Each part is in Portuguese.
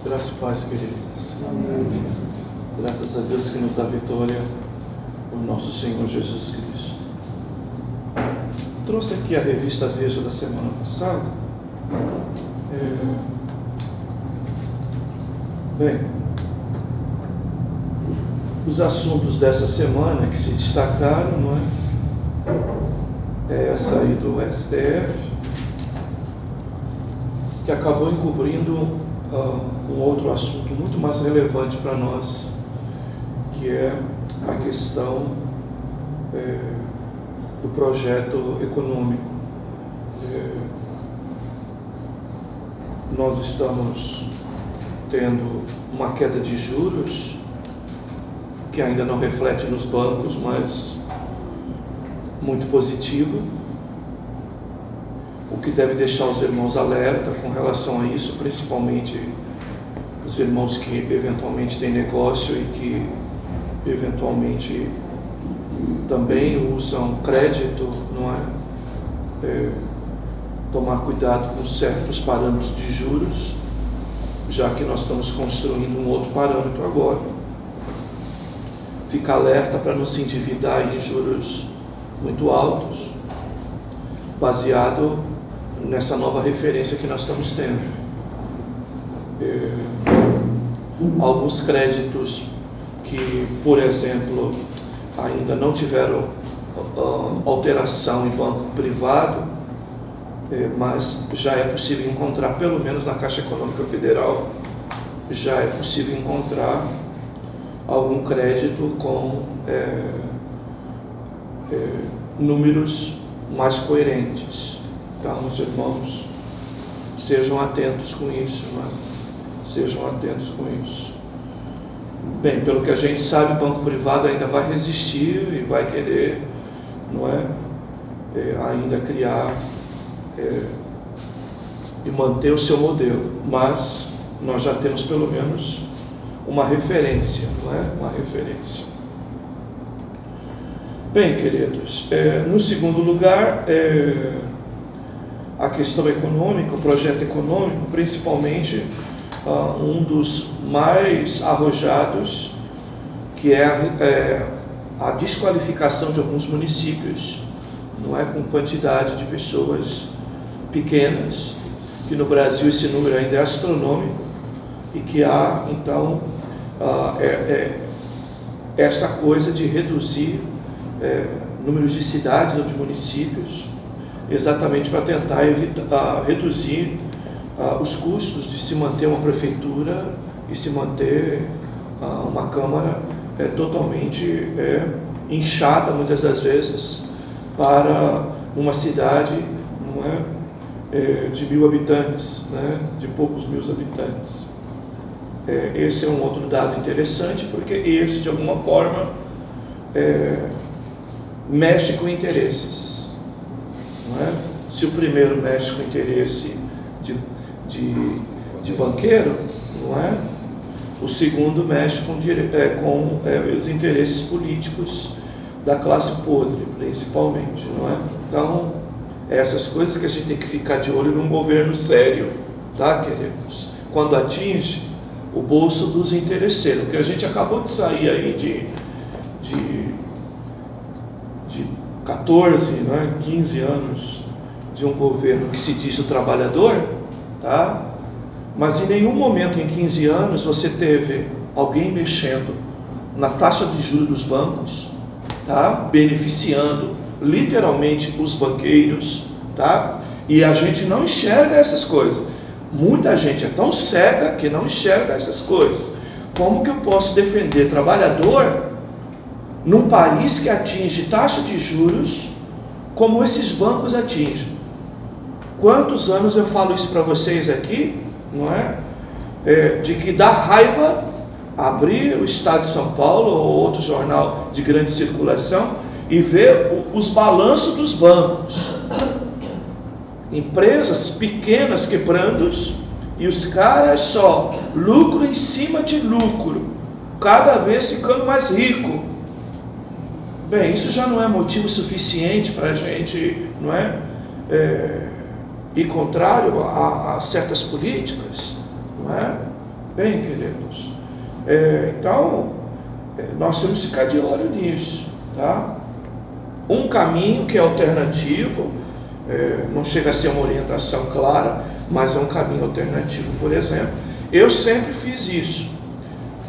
Graças e paz, queridos. Amém. Graças a Deus que nos dá vitória, o nosso Senhor Jesus Cristo. Trouxe aqui a revista Veja da semana passada. Bem, os assuntos dessa semana que se destacaram, não é essa aí do STF, que acabou encobrindo um outro assunto muito mais relevante para nós, que é a questão do projeto econômico. Nós estamos tendo uma queda de juros que ainda não reflete nos bancos, mas muito positiva, o que deve deixar os irmãos alerta com relação a isso, principalmente os irmãos que eventualmente têm negócio e que eventualmente também usam crédito, não é? Tomar cuidado com certos parâmetros de juros, já que nós estamos construindo um outro parâmetro agora. Ficar alerta para não se endividar em juros muito altos, baseado nessa nova referência que nós estamos tendo. Alguns créditos que, por exemplo, ainda não tiveram alteração em banco privado, mas já é possível encontrar, pelo menos na Caixa Econômica Federal, já é possível encontrar algum crédito com números mais coerentes. Então, os irmãos, sejam atentos com isso, sejam atentos com isso. Bem, pelo que a gente sabe, o banco privado ainda vai resistir e vai querer, ainda criar e manter o seu modelo, mas nós já temos pelo menos uma referência, uma referência. Bem, queridos, no segundo lugar, a questão econômica, o projeto econômico, principalmente um dos mais arrojados, que é a desqualificação de alguns municípios, com quantidade de pessoas pequenas, que no Brasil esse número ainda é astronômico, e que há, então, essa coisa de reduzir números de cidades ou de municípios, exatamente para tentar reduzir os custos de se manter uma prefeitura e se manter uma Câmara totalmente inchada, muitas das vezes, para uma cidade de 1.000 habitantes, de poucos mil habitantes. Esse é um outro dado interessante, porque esse, de alguma forma, mexe com interesses. Se o primeiro mexe com interesse de banqueiro, o segundo mexe com os interesses políticos da classe podre, principalmente. Então, essas coisas que a gente tem que ficar de olho num governo sério, tá, queridos? Quando atinge o bolso dos interesseiros, porque a gente acabou de sair aí de 14, 15 anos de um governo que se diz o trabalhador, tá? Mas em nenhum momento em 15 anos você teve alguém mexendo na taxa de juros dos bancos, tá? Beneficiando literalmente os banqueiros, tá? E a gente não enxerga essas coisas. Muita gente é tão cega que não enxerga essas coisas. Como que eu posso defender trabalhador num país que atinge taxa de juros como esses bancos atingem? Quantos anos eu falo isso para vocês aqui, de que dá raiva abrir o Estado de São Paulo ou outro jornal de grande circulação e ver os balanços dos bancos. Empresas pequenas quebrando e os caras só lucro em cima de lucro, cada vez ficando mais rico. Bem, isso já não é motivo suficiente para a gente, ir contrário a certas políticas, Bem, queridos, então, nós temos que ficar de olho nisso, tá? Um caminho que é alternativo, não chega a ser uma orientação clara, mas é um caminho alternativo. Por exemplo, eu sempre fiz isso.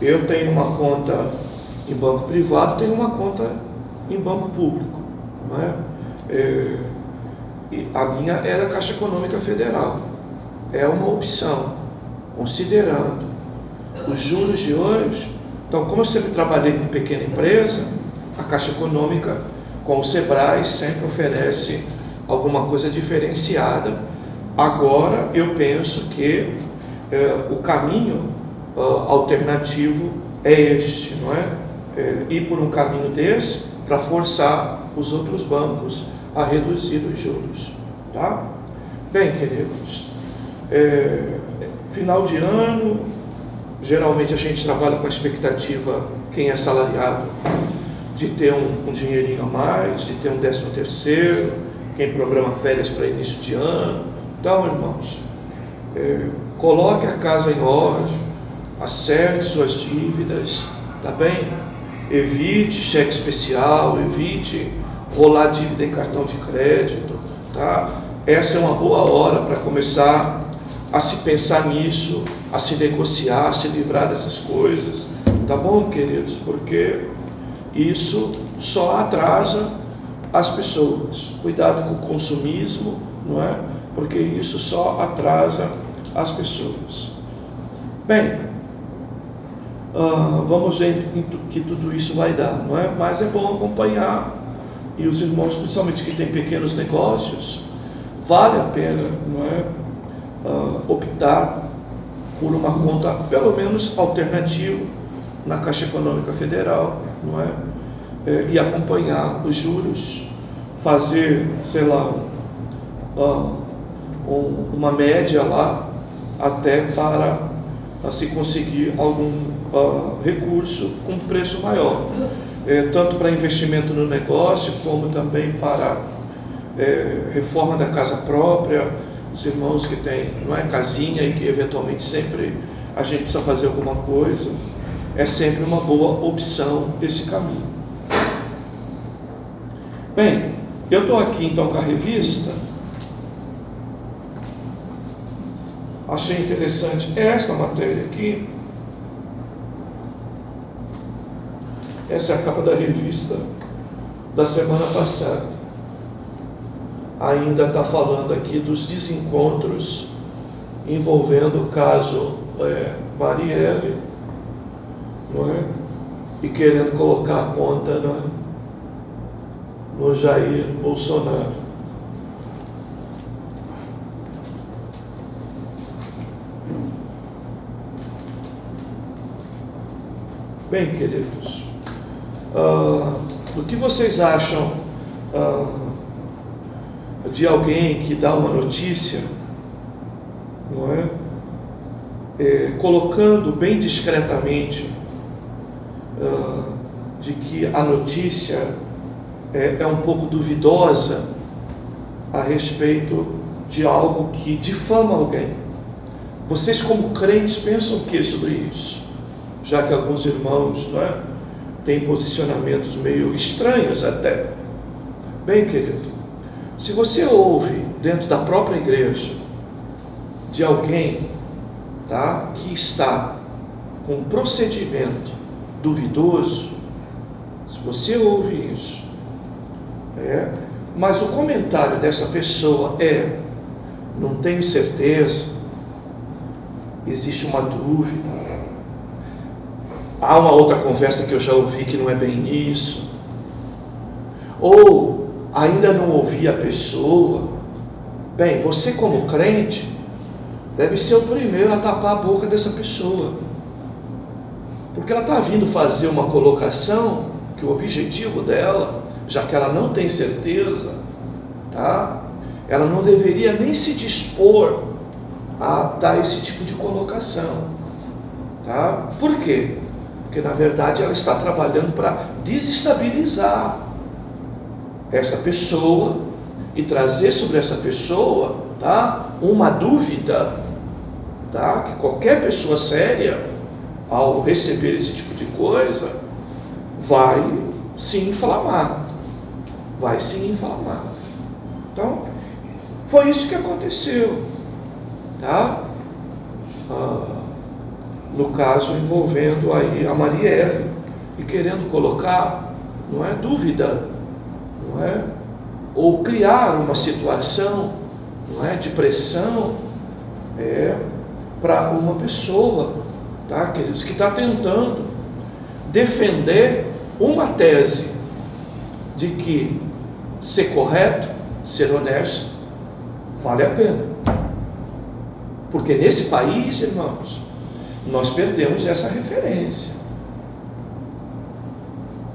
Eu tenho uma conta em banco privado, tenho uma conta em banco público, não é? E a minha era a Caixa Econômica Federal. É uma opção, considerando os juros de hoje. Então, como eu sempre trabalhei com pequena empresa, a Caixa Econômica, com o Sebrae, sempre oferece alguma coisa diferenciada. Agora, eu penso que o caminho alternativo é este, não é? Ir por um caminho desse para forçar os outros bancos a reduzir os juros, tá? Bem, queridos, final de ano, geralmente a gente trabalha com a expectativa, quem é assalariado, de ter um dinheirinho a mais, de ter um 13º, quem programa férias para início de ano. Então, irmãos, coloque a casa em ordem, acerte suas dívidas, tá bem? Evite cheque especial, evite rolar dívida em cartão de crédito, tá? Essa é uma boa hora para começar a se pensar nisso, a se negociar, a se livrar dessas coisas, tá bom, queridos? Porque isso só atrasa as pessoas. Cuidado com o consumismo, não é? Porque isso só atrasa as pessoas. Bem, vamos ver em que tudo isso vai dar, não é? Mas é bom acompanhar, e os irmãos, principalmente que têm pequenos negócios, vale a pena, não é? Optar por uma conta, pelo menos alternativa, na Caixa Econômica Federal, não é? E acompanhar os juros, fazer, sei lá, uma média lá, até para se conseguir algum recurso com preço maior, tanto para investimento no negócio, como também para reforma da casa própria. Os irmãos que têm, não é, casinha, e que eventualmente sempre a gente precisa fazer alguma coisa, é sempre uma boa opção esse caminho. Bem, eu estou aqui então com a revista. Achei interessante esta matéria aqui. Essa é a capa da revista da semana passada. Ainda está falando aqui dos desencontros envolvendo o caso Marielle, não é? E querendo colocar a conta no Jair Bolsonaro. Bem, queridos, o que vocês acham de alguém que dá uma notícia, não é? Colocando bem discretamente de que a notícia é um pouco duvidosa a respeito de algo que difama alguém. Vocês, como crentes, pensam o que sobre isso? Já que alguns irmãos, não é, têm posicionamentos meio estranhos até. Bem, querido, se você ouve dentro da própria igreja de alguém, tá, que está com um procedimento duvidoso, se você ouve isso, mas o comentário dessa pessoa não tenho certeza, existe uma dúvida, há uma outra conversa que eu já ouvi que não é bem isso, ou ainda não ouvi a pessoa. Bem, você como crente deve ser o primeiro a tapar a boca dessa pessoa, porque ela está vindo fazer uma colocação que o objetivo dela, já que ela não tem certeza, tá? Ela não deveria nem se dispor a dar esse tipo de colocação, tá? Por quê? Porque na verdade ela está trabalhando para desestabilizar essa pessoa e trazer sobre essa pessoa, tá, uma dúvida tá? Que qualquer pessoa séria, ao receber esse tipo de coisa, vai se inflamar. Vai se inflamar. Então, foi isso que aconteceu, tá? No caso envolvendo aí a Marielle, e querendo colocar, não é, dúvida, não é, ou criar uma situação, não é, de pressão para uma pessoa, tá, queridos, que está tentando defender uma tese de que ser correto, ser honesto, vale a pena. Porque nesse país, irmãos, nós perdemos essa referência.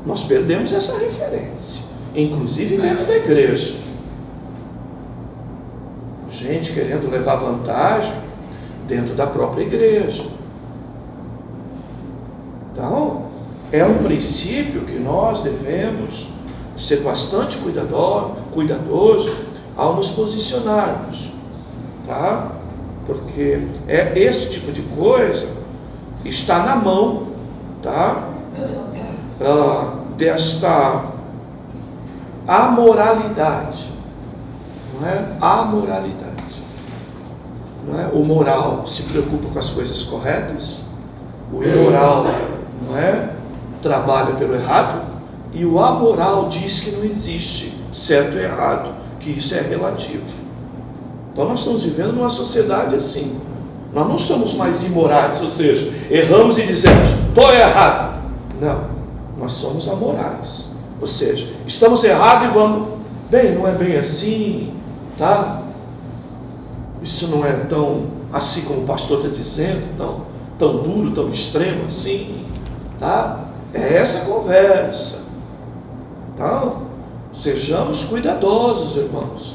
Nós perdemos essa referência, inclusive dentro da igreja. Gente querendo levar vantagem dentro da própria igreja. Então, é um princípio que nós devemos ser bastante cuidadoso ao nos posicionarmos, tá? Porque esse tipo de coisa está na mão, tá? Desta amoralidade, não é? Amoralidade, não é? O moral se preocupa com as coisas corretas, o imoral, não é, trabalha pelo errado, e o amoral diz que não existe certo e errado, que isso é relativo. Então nós estamos vivendo numa sociedade assim. Nós não somos mais imorais, ou seja, erramos e dizemos, estou errado. Não. Nós somos amorais, ou seja, estamos errados e vamos, bem, não é bem assim, tá? Isso não é tão, assim como o pastor está dizendo, tão duro, tão extremo assim, tá? É essa a conversa. Então, sejamos cuidadosos, irmãos,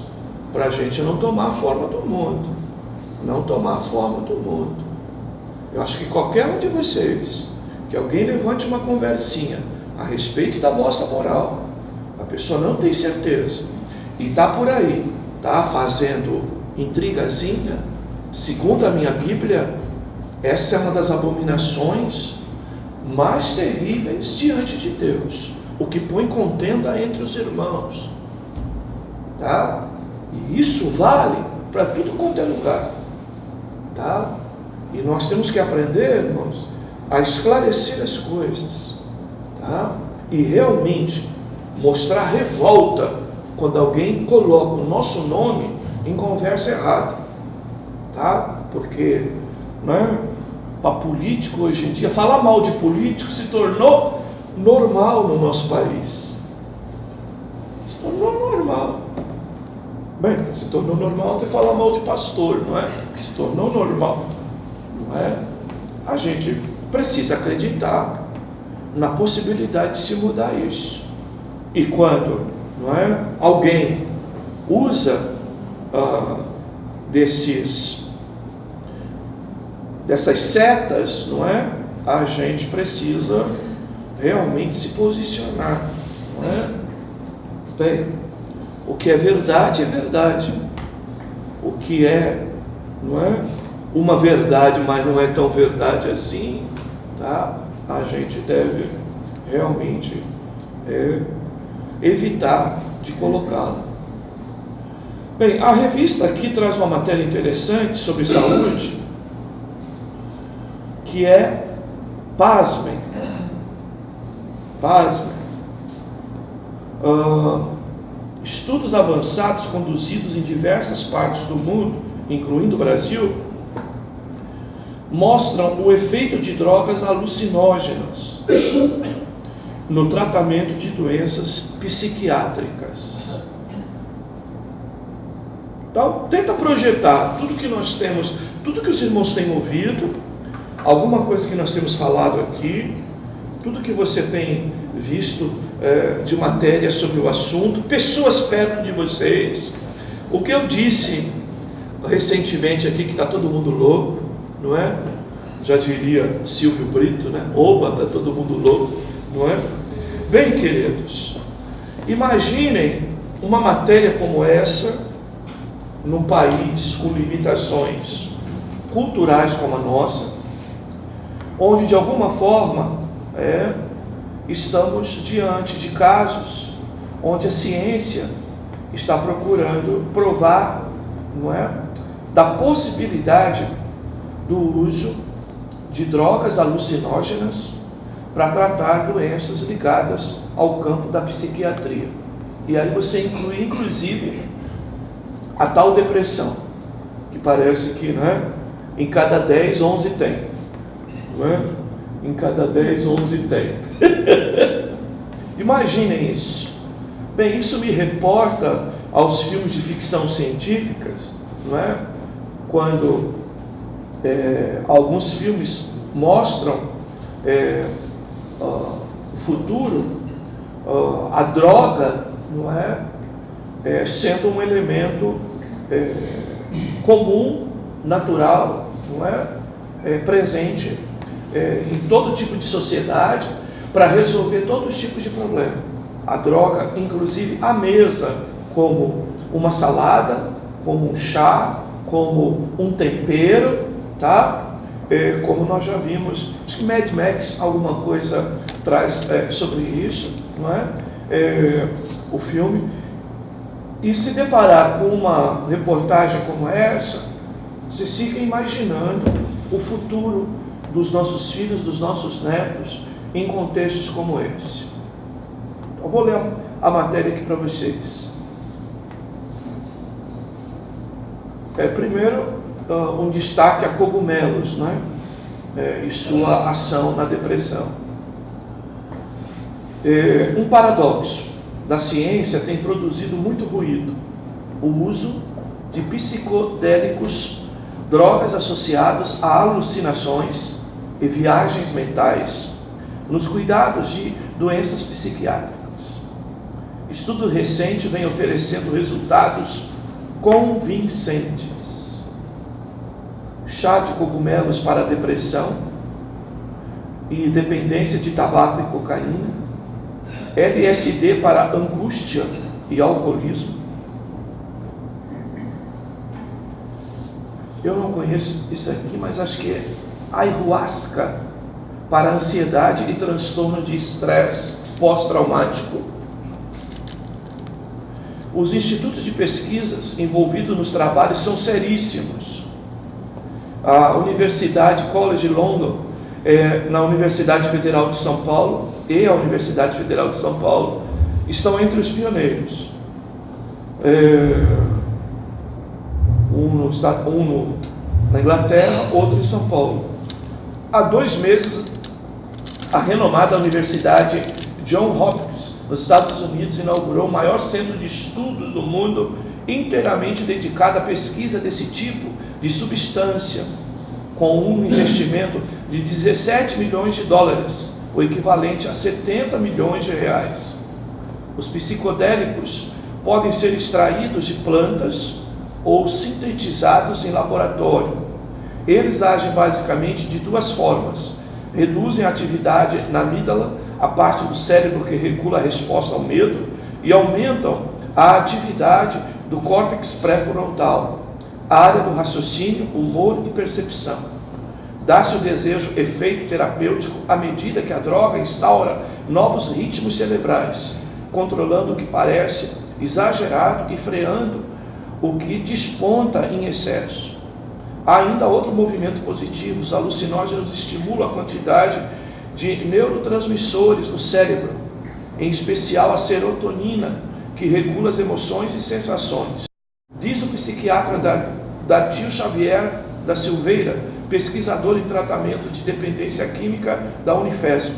para a gente não tomar a forma do mundo, não tomar a forma do mundo. Eu acho que qualquer um de vocês, que alguém levante uma conversinha a respeito da vossa moral, a pessoa não tem certeza e está por aí, está fazendo intrigazinha, segundo a minha Bíblia, essa é uma das abominações mais terríveis diante de Deus, o que põe contenda entre os irmãos, tá? E isso vale para tudo quanto é lugar, tá? E nós temos que aprender, irmãos, a esclarecer as coisas, tá? E realmente mostrar revolta quando alguém coloca o nosso nome em conversa errada, tá? Porque, né, para político hoje em dia, falar mal de político se tornou normal no nosso país. Se tornou normal. Bem, se tornou normal até falar mal de pastor, não é? Se tornou normal, não é? A gente precisa acreditar na possibilidade de se mudar isso. E quando, não é, alguém usa dessas setas, não é? A gente precisa realmente se posicionar, não é? Bem, o que é verdade é verdade. O que é, não é, uma verdade, mas não é tão verdade assim, tá? A gente deve realmente evitar de colocá-la. Bem, a revista aqui traz uma matéria interessante sobre saúde, que é, pasmem, estudos avançados conduzidos em diversas partes do mundo, incluindo o Brasil, mostram o efeito de drogas alucinógenas no tratamento de doenças psiquiátricas. Então, tenta projetar tudo que nós temos, tudo que os irmãos têm ouvido, alguma coisa que nós temos falado aqui, tudo que você tem visto de matéria sobre o assunto, pessoas perto de vocês. O que eu disse recentemente aqui, que está todo mundo louco, não é? Já diria Silvio Brito, né? Oba, está todo mundo louco, não é? Bem, queridos, imaginem uma matéria como essa num país com limitações, culturais como a nossa, onde de alguma forma estamos diante de casos onde a ciência está procurando provar, não é, da possibilidade do uso de drogas alucinógenas para tratar doenças ligadas ao campo da psiquiatria. E aí você inclui, inclusive, a tal depressão, que parece que, né, em cada 10, 11 tem. Não é? Em cada 10, 11 tem. Imaginem isso. Bem, isso me reporta aos filmes de ficção científicas, não é? Quando alguns filmes mostram o futuro, a droga, não é? Sendo um elemento comum, natural, não é? Presente em todo tipo de sociedade para resolver todos os tipos de problema. A droga, inclusive a mesa, como uma salada, como um chá, como um tempero, tá? Como nós já vimos, acho que Mad Max alguma coisa traz sobre isso, não é? O filme. E se deparar com uma reportagem como essa, você fica imaginando o futuro dos nossos filhos, dos nossos netos, em contextos como esse. Eu vou ler a matéria aqui para vocês. Primeiro, um destaque a cogumelos, né? E sua ação na depressão. Um paradoxo da ciência tem produzido muito ruído: o uso de psicodélicos, drogas associadas a alucinações e viagens mentais, nos cuidados de doenças psiquiátricas. Estudo recente vem oferecendo resultados convincentes. Chá de cogumelos para depressão e dependência de tabaco e cocaína, LSD para angústia e alcoolismo. Eu não conheço isso aqui, mas acho que é ayahuasca para ansiedade e transtorno de estresse pós-traumático. Os institutos de pesquisas envolvidos nos trabalhos são seríssimos. A Universidade College London, na Universidade Federal de São Paulo e a Universidade Federal de São Paulo estão entre os pioneiros. Um na Inglaterra, outro em São Paulo. Há 2 meses, a renomada Universidade Johns Hopkins, nos Estados Unidos, inaugurou o maior centro de estudos do mundo inteiramente dedicado à pesquisa desse tipo de substância, com um investimento de 17 milhões de dólares, o equivalente a 70 milhões de reais. Os psicodélicos podem ser extraídos de plantas ou sintetizados em laboratório. Eles agem basicamente de 2 formas: reduzem a atividade na amígdala, a parte do cérebro que regula a resposta ao medo, e aumentam a atividade do córtex pré-frontal, a área do raciocínio, humor e percepção. Dá-se o desejo efeito terapêutico à medida que a droga instaura novos ritmos cerebrais, controlando o que parece exagerado e freando o que desponta em excesso. Há ainda outro movimento positivo: os alucinógenos estimulam a quantidade de neurotransmissores no cérebro, em especial a serotonina, que regula as emoções e sensações. Diz o psiquiatra Datil Xavier da Silveira, pesquisador em tratamento de dependência química da Unifesp.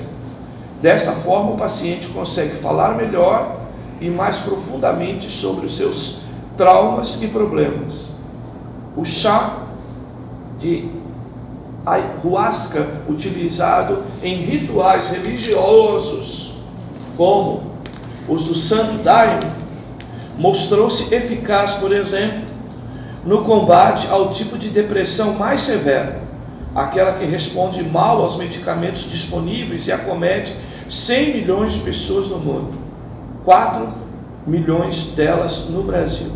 Desta forma, o paciente consegue falar melhor e mais profundamente sobre os seus traumas e problemas. O chá de ayahuasca, utilizado em rituais religiosos, como os do Santo Daime, mostrou-se eficaz, por exemplo, no combate ao tipo de depressão mais severa, aquela que responde mal aos medicamentos disponíveis e acomete 100 milhões de pessoas no mundo, 4 milhões delas no Brasil.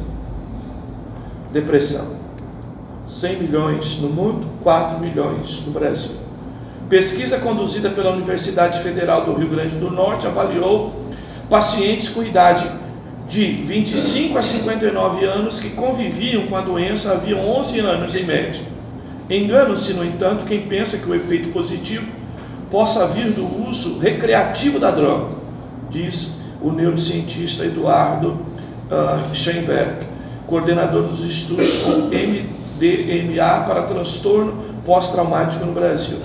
Depressão. 100 milhões no mundo, 4 milhões no Brasil. Pesquisa conduzida pela Universidade Federal do Rio Grande do Norte avaliou pacientes com idade de 25 a 59 anos que conviviam com a doença havia 11 anos em média. Engana-se, no entanto, quem pensa que o efeito positivo possa vir do uso recreativo da droga, diz o neurocientista Eduardo Scheinberg, coordenador dos estudos com MDMA para transtorno pós-traumático no Brasil.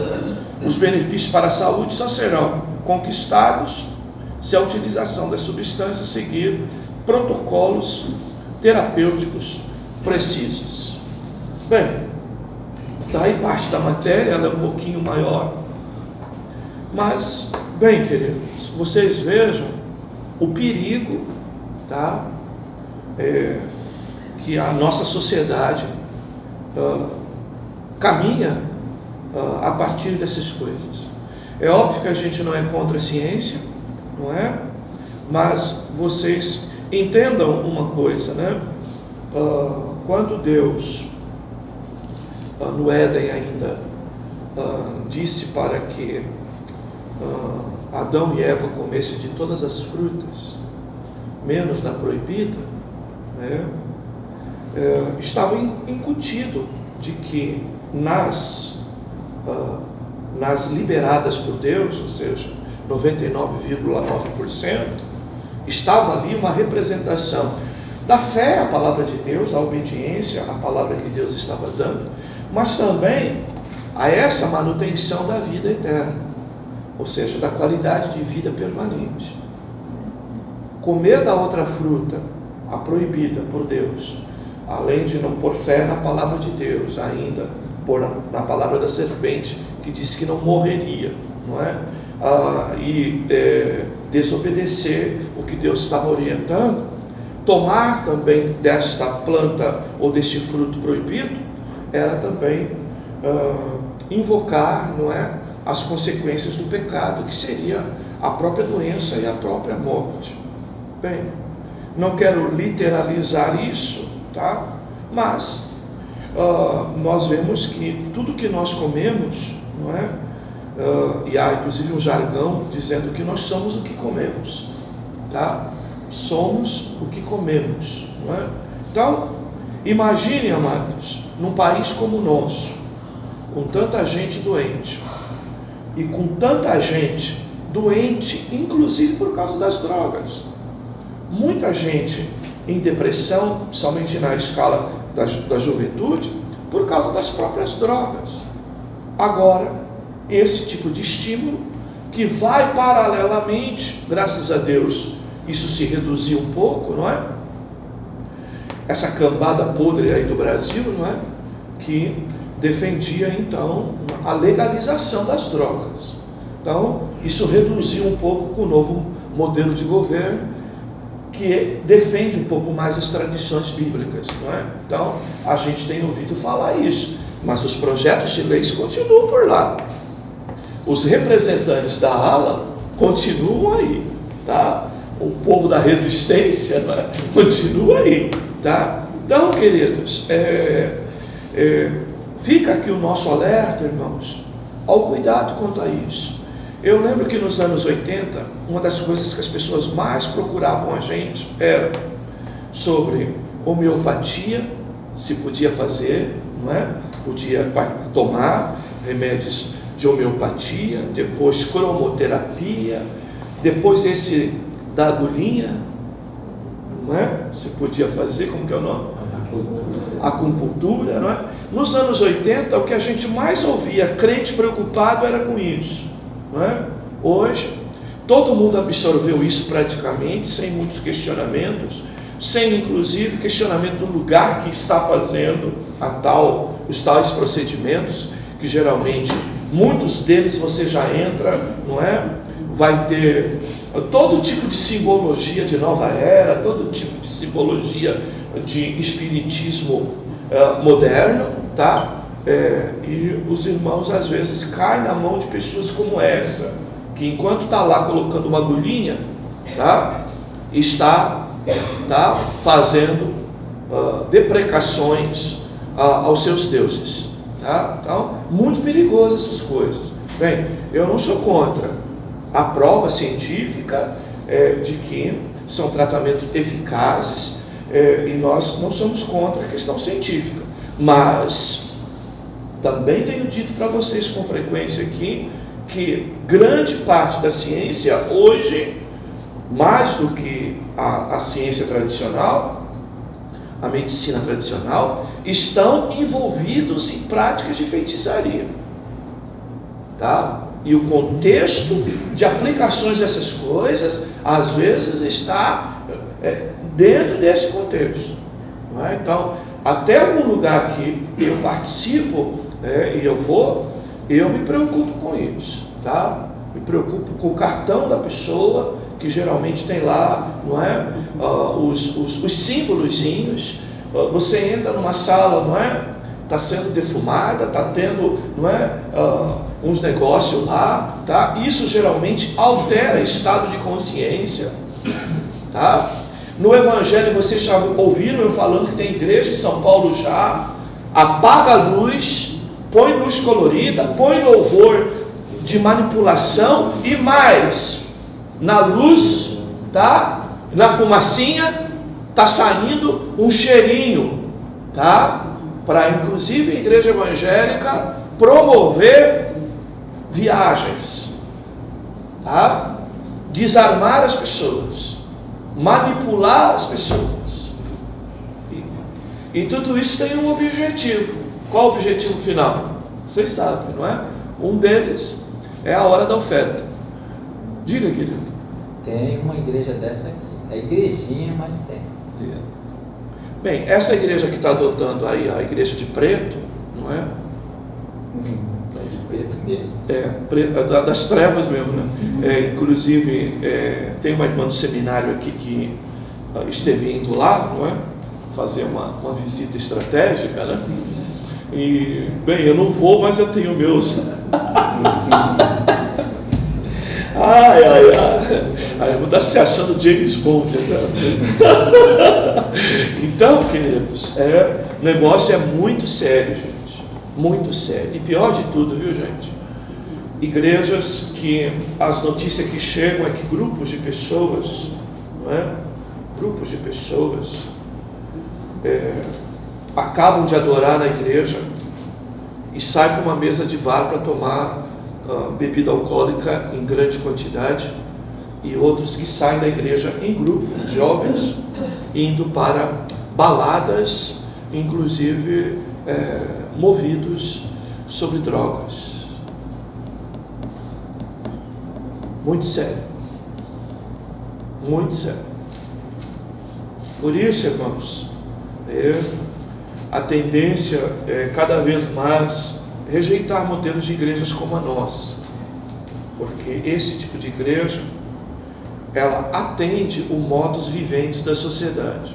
Os benefícios para a saúde só serão conquistados se a utilização da substância seguir protocolos terapêuticos precisos. Bem, daí parte da matéria, ela é um pouquinho maior, mas, bem, queridos, vocês vejam o perigo, tá? Que a nossa sociedade caminha a partir dessas coisas. É óbvio que a gente não é contra a ciência, não é? Mas vocês entendam uma coisa, né? Quando Deus, no Éden ainda, disse para que Adão e Eva comessem de todas as frutas, menos da proibida, né? Estava incutido de que nas liberadas por Deus, ou seja, 99,9%, estava ali uma representação da fé, a palavra de Deus, a obediência, a palavra que Deus estava dando, mas também a essa manutenção da vida eterna, ou seja, da qualidade de vida permanente. Comer da outra fruta, a proibida por Deus, além de não pôr fé na palavra de Deus, ainda pôr na palavra da serpente, que disse que não morreria, não é? E desobedecer o que Deus estava orientando, tomar também desta planta ou deste fruto proibido, era também invocar, não é, as consequências do pecado, que seria a própria doença e a própria morte. Bem, não quero literalizar isso, tá? Mas nós vemos que tudo que nós comemos, não é? E há inclusive um jargão dizendo que nós somos o que comemos, tá? Somos o que comemos, não é? Então, imagine, amados, num país como o nosso, com tanta gente doente, e com tanta gente doente, inclusive por causa das drogas, muita gente em depressão, somente na escala da juventude, por causa das próprias drogas. Agora, esse tipo de estímulo, que vai paralelamente, graças a Deus, isso se reduziu um pouco, não é? Essa cambada podre aí do Brasil, não é? Que defendia, então, a legalização das drogas. Então, isso reduziu um pouco com o novo modelo de governo, que defende um pouco mais as tradições bíblicas, não é? Então, a gente tem ouvido falar isso, mas os projetos de leis continuam por lá. Os representantes da ala continuam aí, tá? O povo da resistência, né, continua aí, tá? Então, queridos, fica aqui o nosso alerta, irmãos, ao cuidado quanto a isso. Eu lembro que nos anos 80, uma das coisas que as pessoas mais procuravam a gente era sobre homeopatia, se podia fazer, não é? Podia tomar remédios de homeopatia, depois cromoterapia, depois esse da agulhinha, não é? Se podia fazer, como que é o nome? Acupuntura, não é? Nos anos 80, o que a gente mais ouvia, crente preocupado, era com isso, não é? Hoje, todo mundo absorveu isso praticamente, sem muitos questionamentos, sem inclusive questionamento do lugar que está fazendo os tais procedimentos, que geralmente, muitos deles você já entra, não é? Vai ter todo tipo de simbologia de nova era, todo tipo de simbologia de espiritismo moderno, tá? E os irmãos às vezes caem na mão de pessoas como essa, que enquanto está lá colocando uma agulhinha, tá? Está fazendo deprecações aos seus deuses. Tá? Então, muito perigoso essas coisas. Bem, eu não sou contra a prova científica de que são tratamentos eficazes, e nós não somos contra a questão científica, mas também tenho dito para vocês com frequência aqui que grande parte da ciência hoje, mais do que a ciência tradicional, a medicina tradicional, estão envolvidos em práticas de feitiçaria. Tá? E o contexto de aplicações dessas coisas, às vezes, está dentro desse contexto. Não é? Então, até algum lugar que eu participo, e eu me preocupo com isso. Tá? Me preocupo com o cartão da pessoa, que geralmente tem lá, não é? Os símbolozinhos. Você entra numa sala, não é? Está sendo defumada, está tendo, não é? Uns negócios lá, tá? Isso geralmente altera estado de consciência, tá? No Evangelho vocês já ouviram eu falando que tem igreja em São Paulo já apaga a luz, põe luz colorida, põe louvor de manipulação e mais, na luz, tá? Na fumacinha, tá saindo um cheirinho, tá? Para inclusive a igreja evangélica promover viagens, tá? Desarmar as pessoas, manipular as pessoas. E tudo isso tem um objetivo. Qual o objetivo final? Vocês sabem, não é? Um deles é a hora da oferta. Diga, querido. Tem uma igreja dessa aqui. É igrejinha, mas tem. Bem, essa igreja que está adotando aí, a igreja de preto, não é? É de preto mesmo. Das trevas mesmo, né? Inclusive, tem uma irmã do seminário aqui que esteve indo lá, não é? Fazer uma visita estratégica, né? E, bem, eu não vou, mas eu tenho meus. Ai, eu vou estar se achando James Bond, né? Então, queridos, o negócio é muito sério, gente. Muito sério. E pior de tudo, viu, gente? Igrejas que as notícias que chegam é que grupos de pessoas, não é? Grupos de pessoas acabam de adorar na igreja e saem para uma mesa de bar para tomar bebida alcoólica em grande quantidade, e outros que saem da igreja em grupo, jovens, indo para baladas, inclusive movidos sobre drogas. Muito sério. Muito sério. Por isso, irmãos, a tendência é cada vez mais rejeitar modelos de igrejas como a nossa, porque esse tipo de igreja ela atende o modus vivendi da sociedade,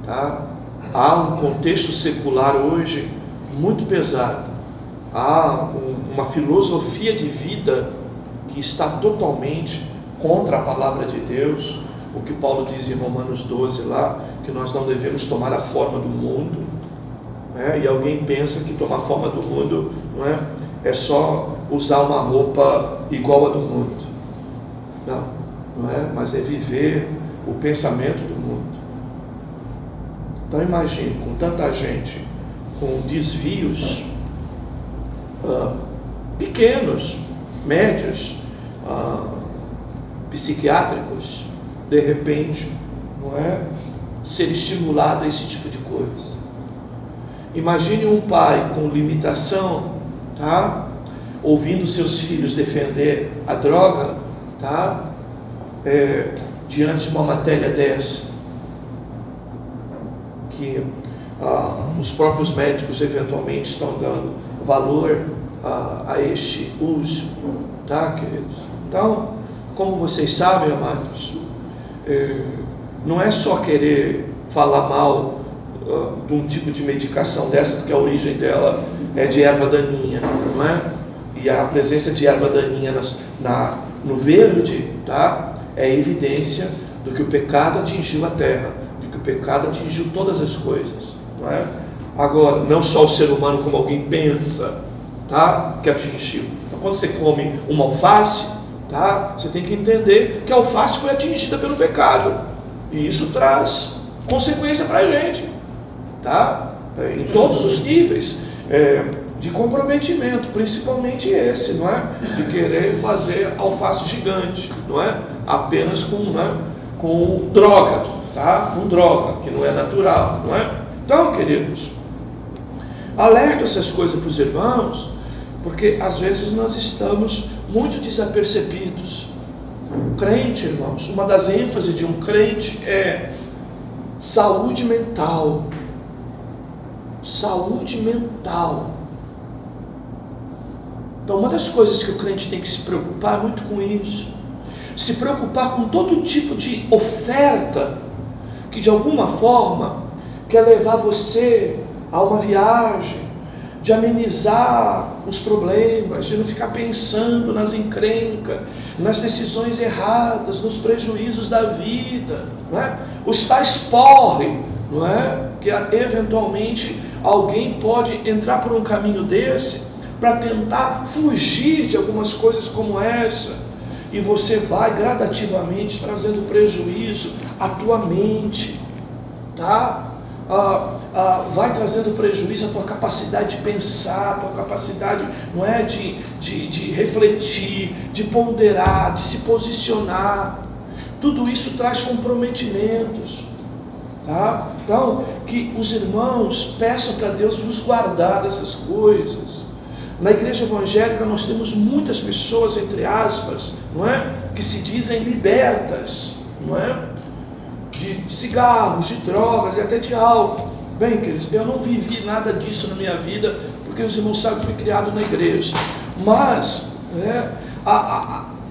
tá? Há um contexto secular hoje muito pesado, há uma filosofia de vida que está totalmente contra a palavra de Deus, o que Paulo diz em Romanos 12 lá, que nós não devemos tomar a forma do mundo, né? E alguém pensa que tomar a forma do mundo é só usar uma roupa igual a do mundo. Não é? Mas é viver o pensamento do mundo. Então imagine, com tanta gente, com desvios pequenos, médios, psiquiátricos, de repente, ser estimulado a esse tipo de coisa. Imagine um pai com limitação, tá? Ouvindo seus filhos defender a droga, tá? Diante de uma matéria dessa, que os próprios médicos eventualmente estão dando valor a este uso, tá, queridos? Então, como vocês sabem, amados, não é só querer falar mal de um tipo de medicação dessa, porque a origem dela é de erva daninha, não é? E a presença de erva daninha no verde, tá? É evidência do que o pecado atingiu a terra, de que o pecado atingiu todas as coisas, não é? Agora, não só o ser humano como alguém pensa, tá? Que atingiu. Então, quando você come uma alface, tá? Você tem que entender que a alface foi atingida pelo pecado. E isso traz consequência para a gente, tá? Em todos os níveis de comprometimento, principalmente esse, não é? De querer fazer alface gigante, não é? Apenas com droga, tá? Com droga, que não é natural, não é? Então, queridos, alerto essas coisas para os irmãos, porque às vezes nós estamos muito desapercebidos. O crente, irmãos, uma das ênfases de um crente é saúde mental. Saúde mental. Então, uma das coisas que o crente tem que se preocupar muito com isso. Se preocupar com todo tipo de oferta que de alguma forma quer levar você a uma viagem, de amenizar os problemas, de não ficar pensando nas encrencas, nas decisões erradas, nos prejuízos da vida, não é? Os tais porre, não é? Que eventualmente alguém pode entrar por um caminho desse para tentar fugir de algumas coisas como essa, e você vai gradativamente trazendo prejuízo à tua mente, tá? Vai trazendo prejuízo à tua capacidade de pensar, à tua capacidade, não é, de refletir, de ponderar, de se posicionar. Tudo isso traz comprometimentos, tá? Então, que os irmãos peçam para Deus nos guardar dessas coisas. Na igreja evangélica nós temos muitas pessoas, entre aspas, não é, que se dizem libertas, não é, de cigarros, de drogas e até de álcool. Bem, queridos, eu não vivi nada disso na minha vida, porque os irmãos sabem que fui criado na igreja. Mas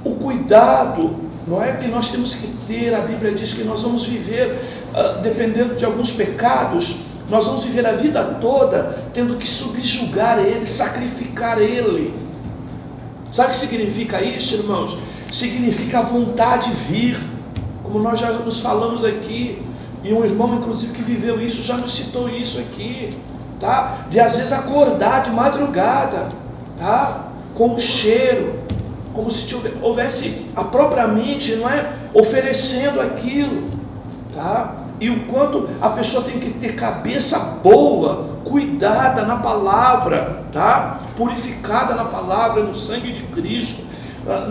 o cuidado, não é, que nós temos que ter, a Bíblia diz que nós vamos viver, dependendo de alguns pecados, nós vamos viver a vida toda tendo que subjugar ele, sacrificar ele. Sabe o que significa isso, irmãos? Significa a vontade vir, como nós já nos falamos aqui, e um irmão inclusive que viveu isso, já nos citou isso aqui, tá? De às vezes acordar de madrugada, tá? Com o cheiro, como se houvesse a própria mente, não é? Oferecendo aquilo, tá? E o quanto a pessoa tem que ter cabeça boa, cuidada na palavra, tá? Purificada na palavra, no sangue de Cristo,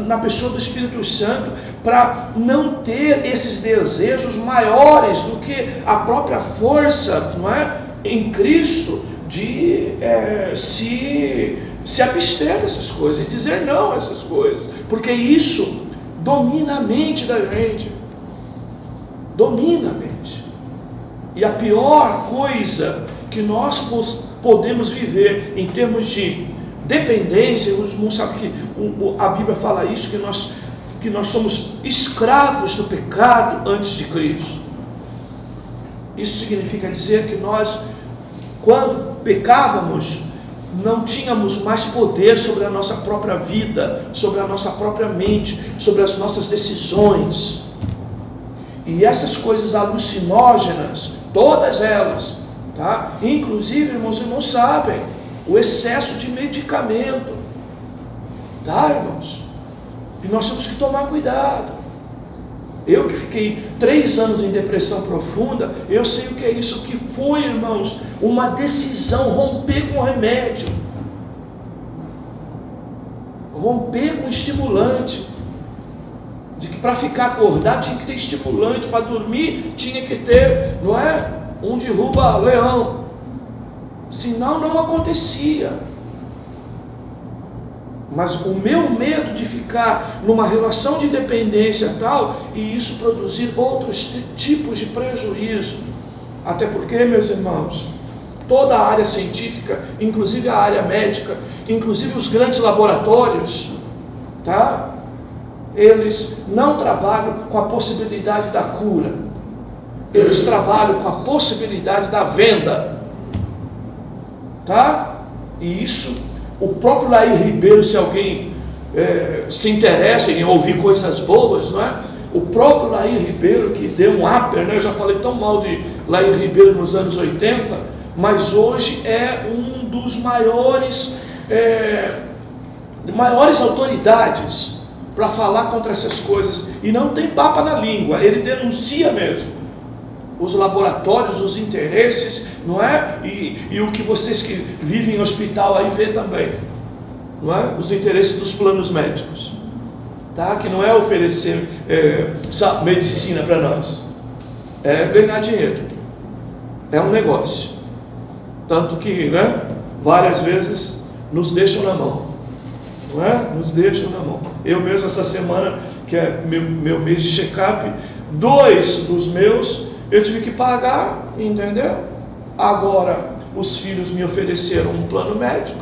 na pessoa do Espírito Santo, para não ter esses desejos maiores do que a própria força, não é, em Cristo, de se abster dessas coisas, e dizer não a essas coisas, porque isso domina a mente da gente, domina a mente. E a pior coisa que nós podemos viver em termos de dependência, os irmãos sabem que a Bíblia fala isso, que nós somos escravos do pecado antes de Cristo. Isso significa dizer que nós, quando pecávamos, não tínhamos mais poder sobre a nossa própria vida, sobre a nossa própria mente, sobre as nossas decisões. E essas coisas alucinógenas, todas elas, tá? Inclusive, irmãos sabem, o excesso de medicamento, tá, irmãos? E nós temos que tomar cuidado. Eu que fiquei 3 anos em depressão profunda, eu sei o que é isso, que foi, irmãos, uma decisão, romper com o remédio, romper com o estimulante, de que para ficar acordado tinha que ter estimulante, para dormir tinha que ter, não é, um derruba-leão, senão não acontecia. Mas o meu medo de ficar numa relação de dependência tal, e isso produzir outros tipos de prejuízo. Até porque, meus irmãos, toda a área científica, inclusive a área médica, inclusive os grandes laboratórios, tá? Eles não trabalham com a possibilidade da cura. Eles trabalham com a possibilidade da venda. Tá? E isso, o próprio Laí Ribeiro, se alguém se interessa em ouvir coisas boas, não é? O próprio Laí Ribeiro, que deu um upper, né? Eu já falei tão mal de Laí Ribeiro nos anos 80, mas hoje é um dos maiores autoridades para falar contra essas coisas, e não tem papa na língua, ele denuncia mesmo os laboratórios, os interesses, não é? E o que vocês que vivem em hospital aí vê também, não é? Os interesses dos planos médicos, tá? Que não é oferecer medicina para nós, é ganhar dinheiro, é um negócio, tanto que, né, várias vezes nos deixam na mão, não é? Nos deixam na mão. Eu mesmo essa semana, que é meu mês de check-up, 2 dos meus eu tive que pagar, entendeu? Agora os filhos me ofereceram um plano médico,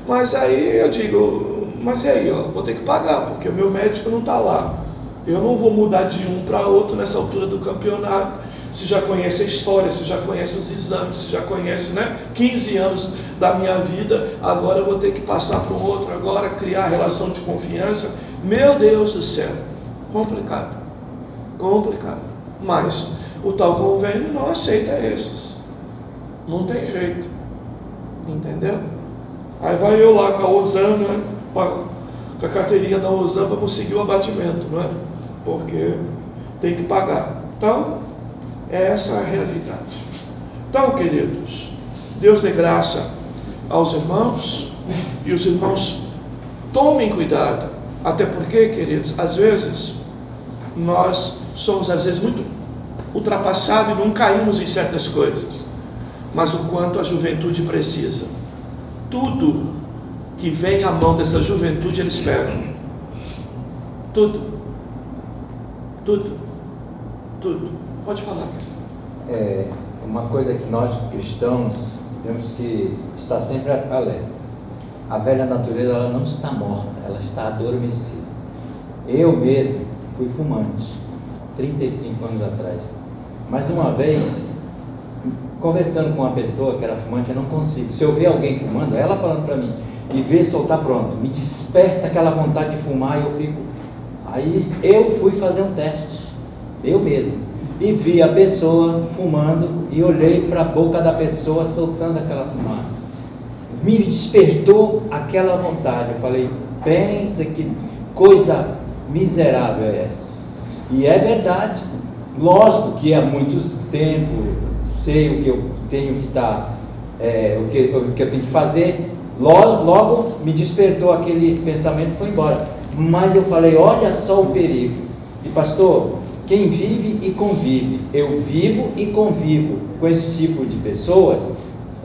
mas aí eu digo, mas e aí, vou ter que pagar, porque o meu médico não está lá. Eu não vou mudar de um para outro nessa altura do campeonato. Você já conhece a história, você já conhece os exames, você já conhece, né, 15 anos da minha vida, agora eu vou ter que passar para um outro, agora criar relação de confiança. Meu Deus do céu, complicado, mas o tal convênio não aceita esses, não tem jeito, entendeu? Aí vai eu lá com a OSAN, né, com a carteirinha da OSAN para conseguir o abatimento, não é? Porque tem que pagar. Então, essa é a realidade. Então, queridos, Deus dê graça aos irmãos, e os irmãos tomem cuidado, até porque, queridos, às vezes nós somos muito ultrapassados e não caímos em certas coisas, mas o quanto a juventude precisa. Tudo que vem à mão dessa juventude eles pegam, tudo, pode falar. É uma coisa que nós cristãos temos que estar sempre alerta. A velha natureza, ela não está morta, ela está adormecida. Eu mesmo fui fumante 35 anos atrás, mas uma vez, conversando com uma pessoa que era fumante, eu não consigo. Se eu ver alguém fumando, ela falando para mim, e ver soltar, pronto, me desperta aquela vontade de fumar, e eu fico. Aí eu fui fazer um teste, eu mesmo, e vi a pessoa fumando, e olhei para a boca da pessoa soltando aquela fumaça. Me despertou aquela vontade. Eu falei, pensa que coisa miserável é essa. E é verdade. Lógico que há muito tempo sei o que eu tenho que estar, o que eu tenho que fazer. Logo me despertou aquele pensamento e foi embora. Mas eu falei, olha só o perigo. E pastor, quem vive e convive, eu vivo e convivo com esse tipo de pessoas,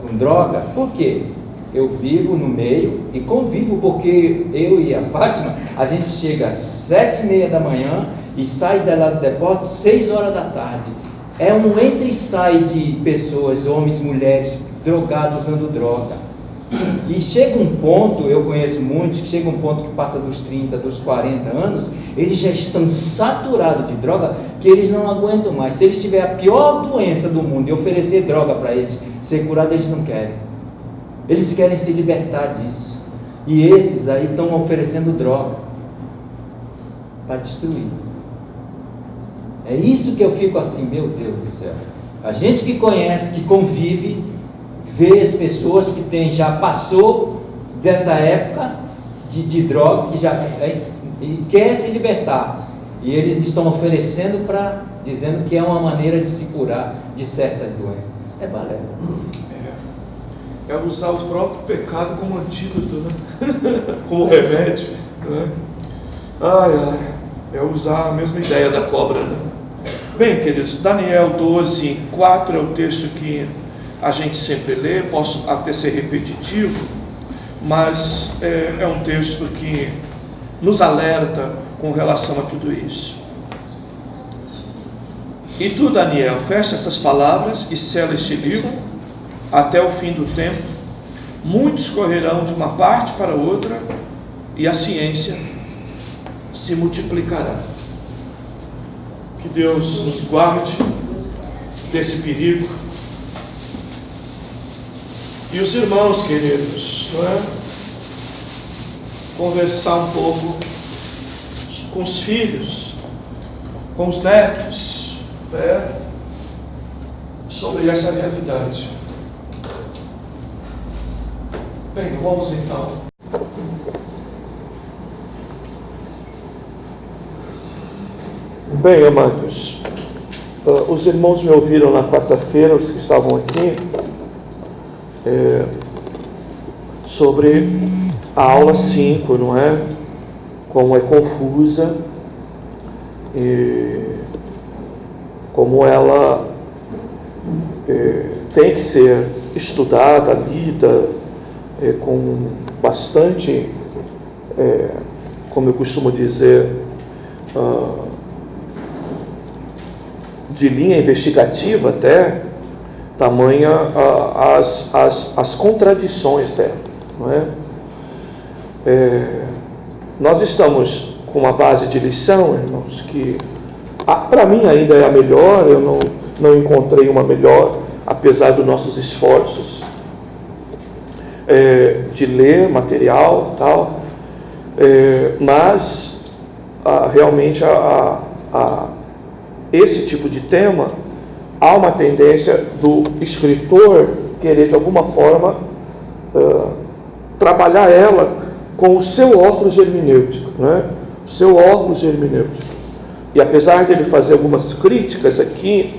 com droga, por quê? Eu vivo no meio e convivo, porque eu e a Fátima, a gente chega às 7h30 da manhã e sai da lá do depósito 6 horas da tarde. É um entra e sai de pessoas, homens, mulheres, drogados, usando droga. E chega um ponto, eu conheço muitos, que chega um ponto que passa dos 30, dos 40 anos, eles já estão saturados de droga, que eles não aguentam mais. Se eles tiverem a pior doença do mundo e oferecer droga para eles, ser curado, eles não querem. Eles querem se libertar disso. E esses aí estão oferecendo droga para destruir. É isso que eu fico assim, meu Deus do céu. A gente que conhece, que convive, vê as pessoas que já passou dessa época de droga, que e quer se libertar. E eles estão oferecendo dizendo que é uma maneira de se curar de certas doenças. É balela. É usar o próprio pecado como antídoto, né? Como remédio, né? É usar a mesma ideia da cobra, né? Bem, queridos, Daniel 12:4 é o texto que a gente sempre lê, posso até ser repetitivo, mas é um texto que nos alerta com relação a tudo isso. E tu, Daniel, fecha essas palavras e sela este livro até o fim do tempo. Muitos correrão de uma parte para outra e a ciência se multiplicará. Que Deus nos guarde desse perigo. E os irmãos, queridos, não é? Conversar um pouco com os filhos, com os netos, né? Sobre essa realidade. Bem, vamos então. Bem, amados, os irmãos me ouviram na quarta-feira, os que estavam aqui, sobre a aula 5, não é? Como é confusa e como ela tem que ser estudada, lida com bastante, como eu costumo dizer, de linha investigativa até, tamanha as contradições dela, não é? Nós estamos com uma base de lição, irmãos, que para mim ainda é a melhor. Eu não encontrei uma melhor, apesar dos nossos esforços de ler material e tal, mas realmente esse tipo de tema, há uma tendência do escritor querer de alguma forma trabalhar ela com o seu óculos hermenêutico, né? O seu óculos hermenêutico. E apesar de ele fazer algumas críticas aqui,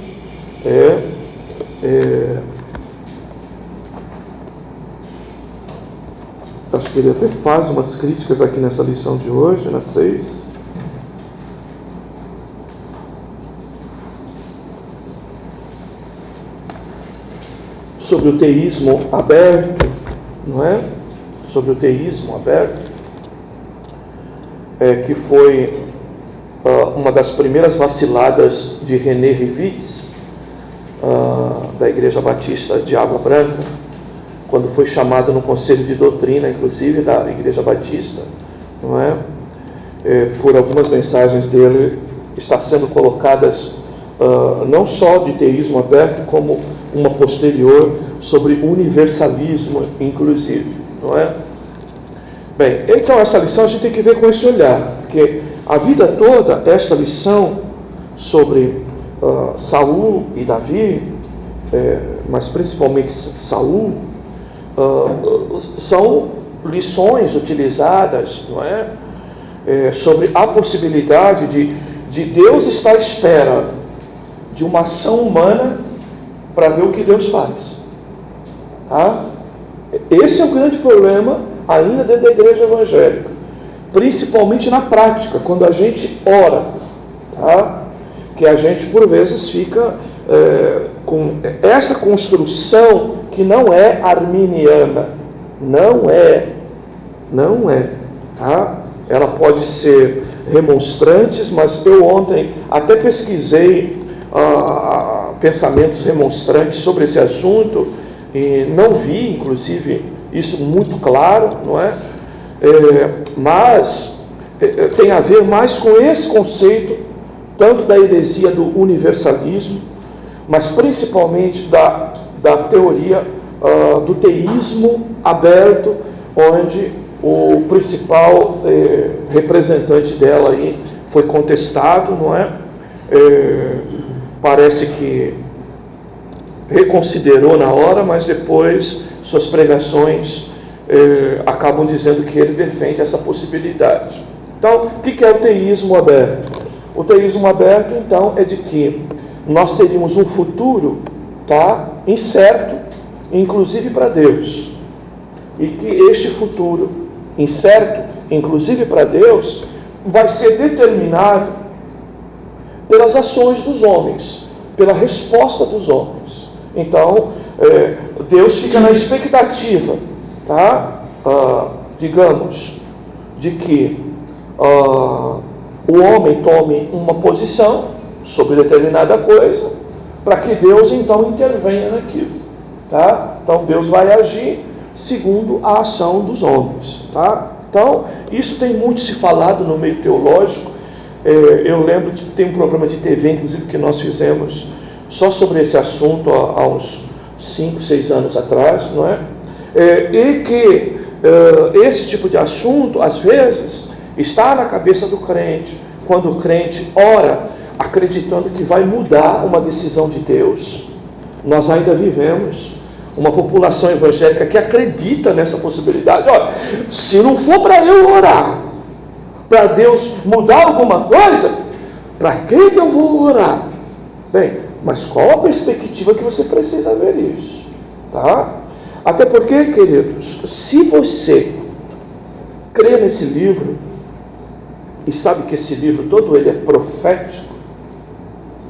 acho que ele até faz umas críticas aqui nessa lição de hoje, na 6. Sobre o teísmo aberto, não é? Sobre o teísmo aberto, que foi uma das primeiras vaciladas de René Rivitz, da Igreja Batista de Água Branca, quando foi chamado no Conselho de Doutrina, inclusive, da Igreja Batista, não é? Por algumas mensagens dele, está sendo colocadas não só de teísmo aberto, como uma posterior sobre universalismo, inclusive, não é? Bem, então essa lição a gente tem que ver com esse olhar, porque a vida toda, esta lição sobre Saul e Davi, mas principalmente Saul, são lições utilizadas, não é? Sobre a possibilidade de Deus estar à espera de uma ação humana para ver o que Deus faz. Tá? Esse é o grande problema ainda dentro da igreja evangélica, principalmente na prática, quando a gente ora, tá? Que a gente por vezes fica com essa construção que não é arminiana, não é, tá? Ela pode ser remonstrantes, mas eu ontem até pesquisei pensamentos remonstrantes sobre esse assunto e não vi, inclusive, isso muito claro, não é? Mas tem a ver mais com esse conceito, tanto da heresia do universalismo, mas principalmente da teoria do teísmo aberto, onde o principal representante dela aí foi contestado, não é? Parece que reconsiderou na hora, mas depois suas pregações acabam dizendo que ele defende essa possibilidade. Então, o que é o teísmo aberto? O teísmo aberto, então, é de que nós teríamos um futuro, tá, incerto, inclusive para Deus. E que este futuro incerto, inclusive para Deus, vai ser determinado pelas ações dos homens, pela resposta dos homens. Então, Deus fica na expectativa, tá? Digamos, de que o homem tome uma posição sobre determinada coisa, para que Deus então intervenha naquilo, tá? Então Deus vai agir segundo a ação dos homens, tá? Então, isso tem muito se falado no meio teológico. Eu lembro que tem um programa de TV, inclusive, que nós fizemos só sobre esse assunto há uns 5, 6 anos atrás, não é? E que esse tipo de assunto, às vezes, está na cabeça do crente, quando o crente ora acreditando que vai mudar uma decisão de Deus. Nós ainda vivemos uma população evangélica que acredita nessa possibilidade. Olha, se não for para eu orar, para Deus mudar alguma coisa, para que eu vou orar? Bem, mas qual a perspectiva que você precisa ver isso? Tá? Até porque, queridos, se você crê nesse livro, e sabe que esse livro todo ele é profético,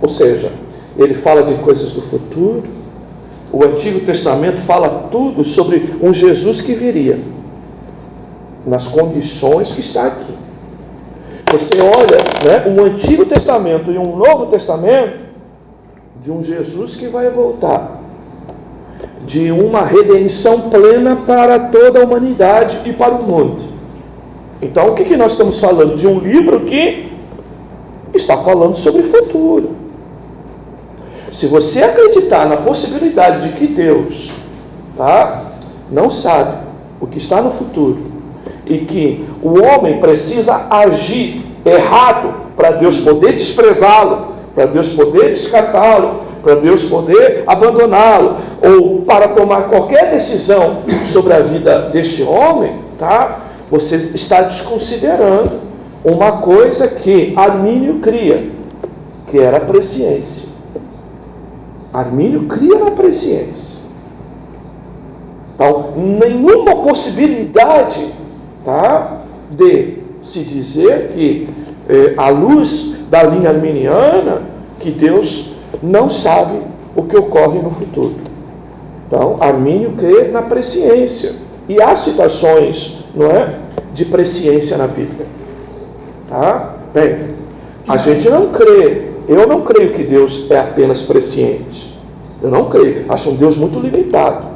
ou seja, ele fala de coisas do futuro, o Antigo Testamento fala tudo sobre um Jesus que viria, nas condições que está aqui. Você olha, um Antigo Testamento e um Novo Testamento de um Jesus que vai voltar, de uma redenção plena para toda a humanidade e para o mundo. Então, o que nós estamos falando? De um livro que está falando sobre o futuro. Se você acreditar na possibilidade de que Deus não sabe o que está no futuro e que o homem precisa agir errado para Deus poder desprezá-lo, para Deus poder descartá-lo, para Deus poder abandoná-lo, ou para tomar qualquer decisão sobre a vida deste homem, você está desconsiderando uma coisa que Armínio cria, que era a presciência. Armínio cria na presciência. Então, nenhuma possibilidade de se dizer que, à luz da linha arminiana, que Deus não sabe o que ocorre no futuro. Então, Armínio crê na presciência. E há situações, de presciência na Bíblia. Bem, a gente não crê. Eu não creio que Deus é apenas presciente. Eu não creio. Acho um Deus muito limitado.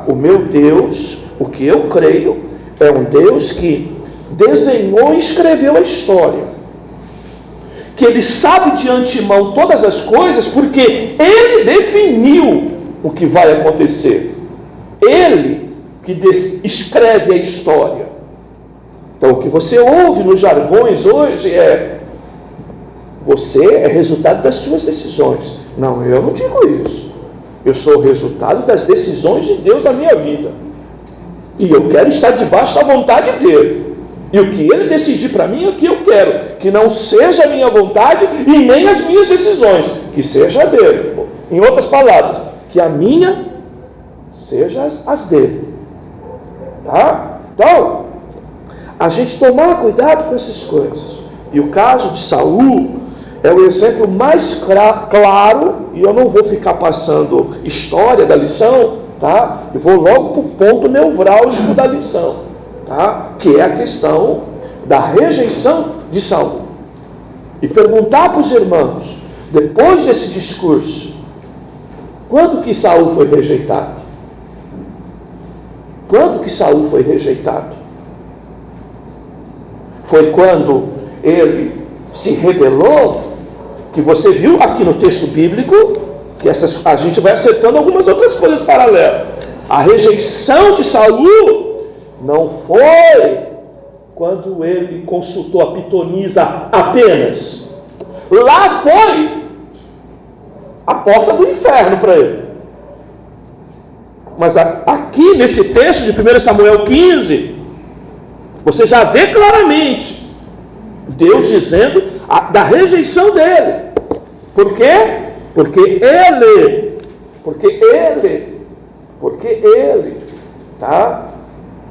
O meu Deus, o que eu creio, é um Deus que desenhou e escreveu a história. Que Ele sabe de antemão todas as coisas, porque Ele definiu o que vai acontecer. Ele que escreve a história. Então, o que você ouve nos jargões hoje é: você é resultado das suas decisões. Não, eu não digo isso. Eu sou o resultado das decisões de Deus na minha vida. E eu quero estar debaixo da vontade dEle. E o que Ele decidir para mim é o que eu quero. Que não seja a minha vontade e nem as minhas decisões. Que seja a dEle. Em outras palavras, que a minha seja as dEle. Então, a gente tomar cuidado com essas coisas. E o caso de Saul é o exemplo mais claro, e eu não vou ficar passando história da lição, eu vou logo para o ponto nevrálgico da lição, que é a questão da rejeição de Saul. E perguntar para os irmãos, depois desse discurso, quando que Saul foi rejeitado? Quando que Saul foi rejeitado? Foi quando ele se rebelou, que você viu aqui no texto bíblico, que a gente vai acertando algumas outras coisas paralelas. A rejeição de Saul não foi quando ele consultou a pitonisa apenas. Lá foi a porta do inferno para ele. Mas aqui nesse texto de 1 Samuel 15, você já vê claramente Deus dizendo da rejeição dele. Por quê? Porque ele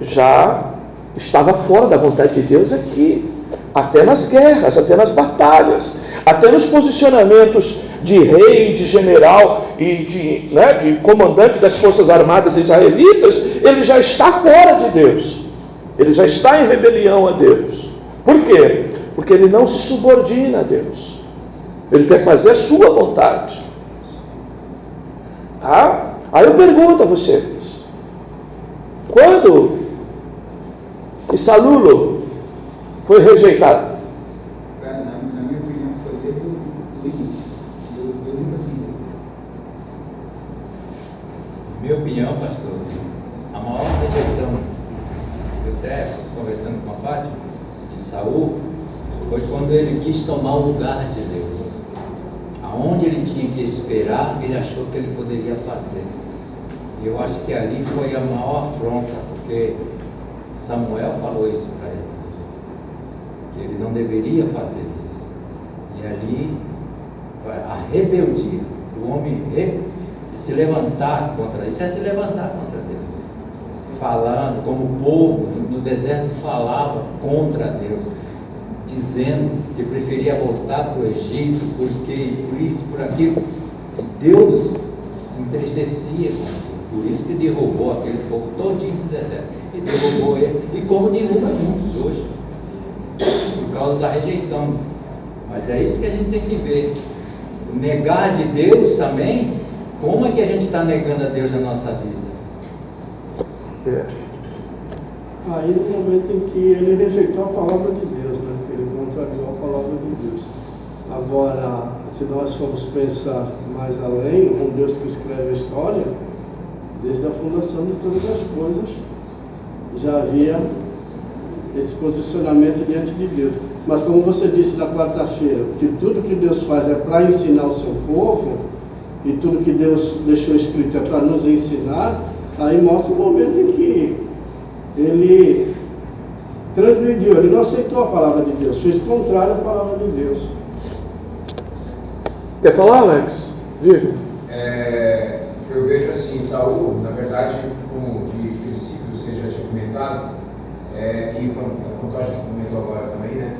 já estava fora da vontade de Deus aqui, até nas guerras, até nas batalhas, até nos posicionamentos de rei, de general e de comandante das forças armadas israelitas. Ele já está fora de Deus, ele já está em rebelião a Deus. Por quê? Porque ele não se subordina a Deus, ele quer fazer a sua vontade. Aí eu pergunto a vocês, quando que Saul foi rejeitado? Na minha opinião, foi desde o início. Eu nunca fiz. Minha opinião, pastor, a maior rejeição, eu até conversando com a Fátima, de Saul, foi quando ele quis tomar o lugar de Deus. Aonde ele tinha que esperar, ele achou que ele poderia fazer. Eu acho que ali foi a maior afronta, porque Samuel falou isso para ele, que ele não deveria fazer isso. E ali, a rebeldia do homem se levantar contra isso, é se levantar contra Deus. Falando, como o povo no deserto falava contra Deus, dizendo que preferia voltar para o Egito, porque por isso, por aquilo, Deus se entristecia com isso. Por isso que derrubou aquele povo todinho do deserto. E derrubou ele. E como derruba muitos hoje. Por causa da rejeição. Mas é isso que a gente tem que ver. O negar de Deus também. Como é que a gente está negando a Deus na nossa vida? Aí no momento em que ele rejeitou a palavra de Deus, né? Que ele contrariou a palavra de Deus. Agora, se nós formos pensar mais além, um Deus que escreve a história, desde a fundação de todas as coisas, já havia esse posicionamento diante de Deus. Mas como você disse na quarta-feira, que tudo que Deus faz é para ensinar o seu povo, e tudo que Deus deixou escrito é para nos ensinar, aí mostra o momento em que ele transgrediu, ele não aceitou a palavra de Deus, fez contrário à palavra de Deus. Quer falar, Alex? Diga. Eu vejo assim, Saul, na verdade, como de princípio você já tinha comentado, e o Antônio comentou agora também, né?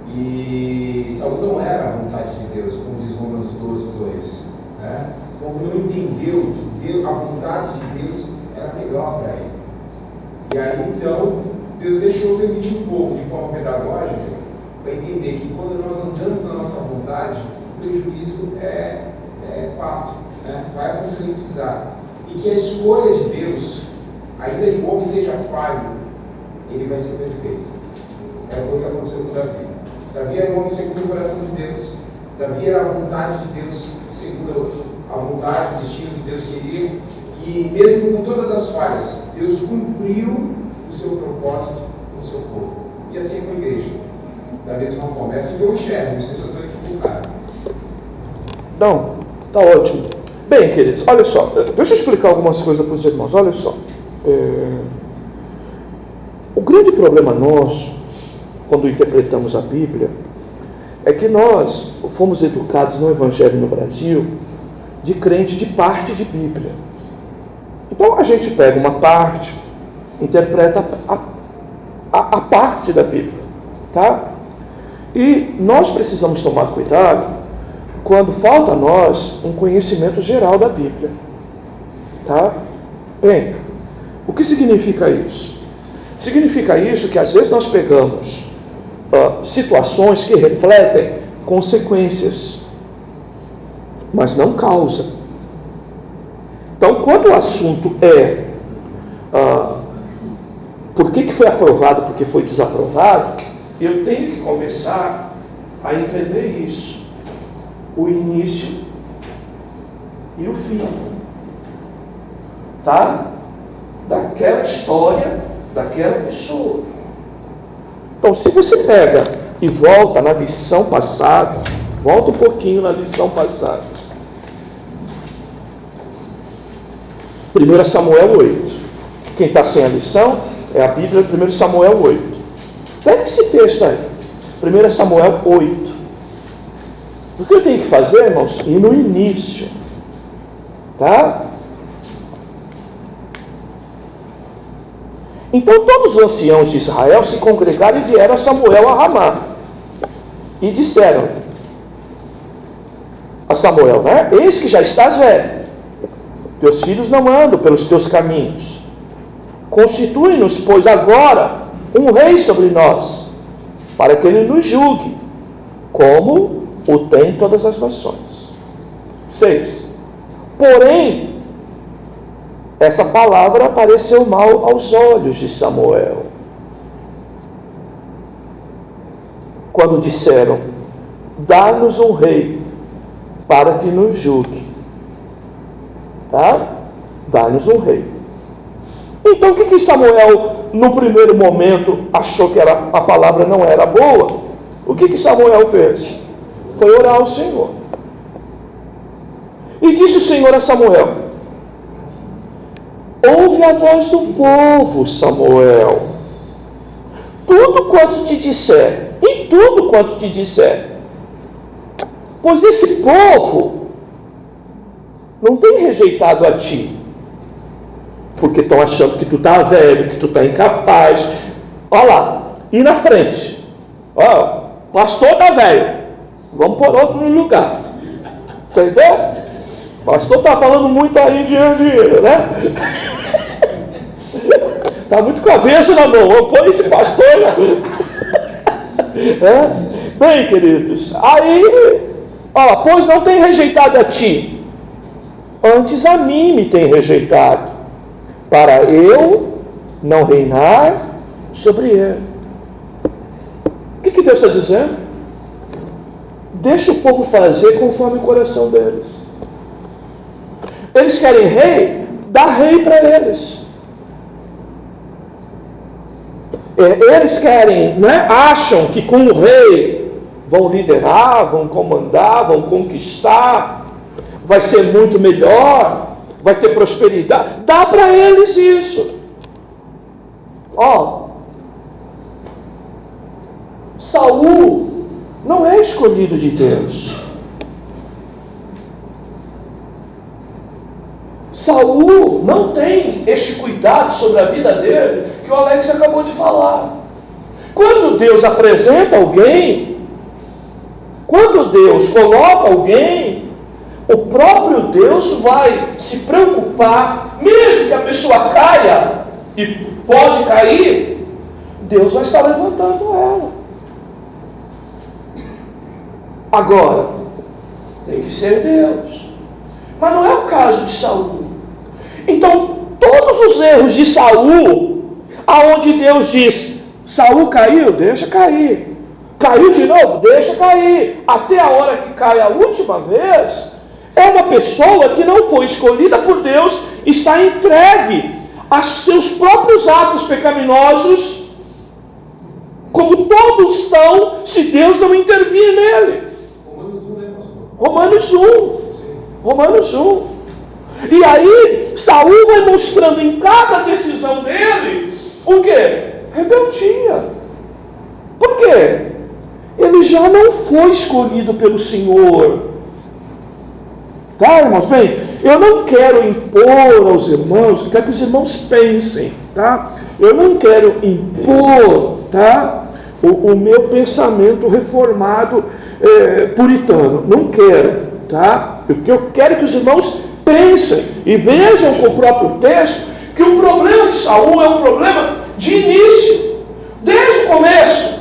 E Saul não era a vontade de Deus, como diz Romanos 12:2, né? Como não entendeu que Deus, a vontade de Deus era melhor para ele. E aí então, Deus deixou permitir um pouco de forma pedagógica para entender que quando nós andamos na nossa vontade, o prejuízo é fato, né? Vai concretizar. E que a escolha de Deus, ainda que o homem seja falho, ele vai ser perfeito. É o que aconteceu com Davi. Davi era um homem segundo o coração de Deus. Davi era a vontade de Deus, segundo a vontade, o destino que Deus queria. E mesmo com todas as falhas, Deus cumpriu o seu propósito com o seu povo. E assim foi a igreja. Da mesma forma. É assim que eu enxergo, não sei se eu estou equivocado. Não, está ótimo. Bem, queridos, olha só. Deixa eu explicar algumas coisas para os irmãos. Olha só. O grande problema nosso, quando interpretamos a Bíblia, é que nós fomos educados no Evangelho no Brasil de crente de parte de Bíblia. Então a gente pega uma parte, interpreta a parte da Bíblia, tá? E nós precisamos tomar cuidado quando falta a nós um conhecimento geral da Bíblia, tá? Bem, o que significa isso? Significa isso que às vezes nós pegamos situações que refletem consequências, mas não causa. Então, quando o assunto é por que foi aprovado, por que foi desaprovado, eu tenho que começar a entender isso. O início e o fim. Tá? Daquela história, daquela pessoa. Então, se você pega e volta na lição passada, volta um pouquinho na lição passada. 1 Samuel 8. Quem está sem a lição é a Bíblia, 1 Samuel 8. Pega esse texto aí. 1 Samuel 8. O que eu tenho que fazer, irmãos? Ir no início. Tá? Então todos os anciãos de Israel se congregaram e vieram a Samuel a Ramá. E disseram a Samuel, né? Eis que já estás velho. Teus filhos não andam pelos teus caminhos. Constitui-nos, pois, agora um rei sobre nós, para que ele nos julgue, como o tem todas as nações. 6. Porém, essa palavra pareceu mal aos olhos de Samuel. Quando disseram, dá-nos um rei para que nos julgue. Tá? Dá-nos um rei. Então o que Samuel, no primeiro momento, achou que a palavra não era boa? O que Samuel fez? Foi orar ao Senhor. E disse o Senhor a Samuel, Ouve a voz do povo, Samuel. Tudo quanto te disser, em tudo quanto te disser. Pois esse povo não tem rejeitado a ti, porque estão achando que tu está velho, que tu está incapaz. Olha lá, e na frente. Ó, pastor está velho, vamos pôr outro no lugar. Entendeu? Pastor está falando muito aí de né? Está muito cabeça na mão. Põe esse pastor. Bem, queridos, aí, ó, pois não tem rejeitado a ti, antes a mim me tem rejeitado, para eu não reinar sobre ele. O que Deus está dizendo? Deixa o povo fazer conforme o coração deles. Eles querem rei, dá rei para eles. Eles querem, né, acham que com o rei vão liderar, vão comandar, vão conquistar, vai ser muito melhor, vai ter prosperidade. Dá para eles isso. Ó, Saul não é escolhido de Deus. Saul não tem este cuidado sobre a vida dele que o Alex acabou de falar. Quando Deus apresenta alguém, quando Deus coloca alguém, o próprio Deus vai se preocupar, mesmo que a pessoa caia, e pode cair, Deus vai estar levantando ela. Agora, tem que ser Deus. Mas não é o caso de Saul. Então, todos os erros de Saul, aonde Deus diz, Saul caiu, deixa cair. Caiu de novo, deixa cair. Até a hora que cai a última vez, é uma pessoa que não foi escolhida por Deus, está entregue a seus próprios atos pecaminosos, como todos estão, se Deus não intervir nele. Romanos 1. E aí, Saul vai mostrando em cada decisão dele, o quê? Rebeldia. Por quê? Ele já não foi escolhido pelo Senhor. Tá, irmãos? Bem, eu não quero impor aos irmãos, eu quero que os irmãos pensem, tá? Eu não quero impor, tá? O meu pensamento reformado puritano. Não quero, tá? O que eu quero é que os irmãos pensem e vejam com o próprio texto que o problema de Saul é um problema de início, desde o começo,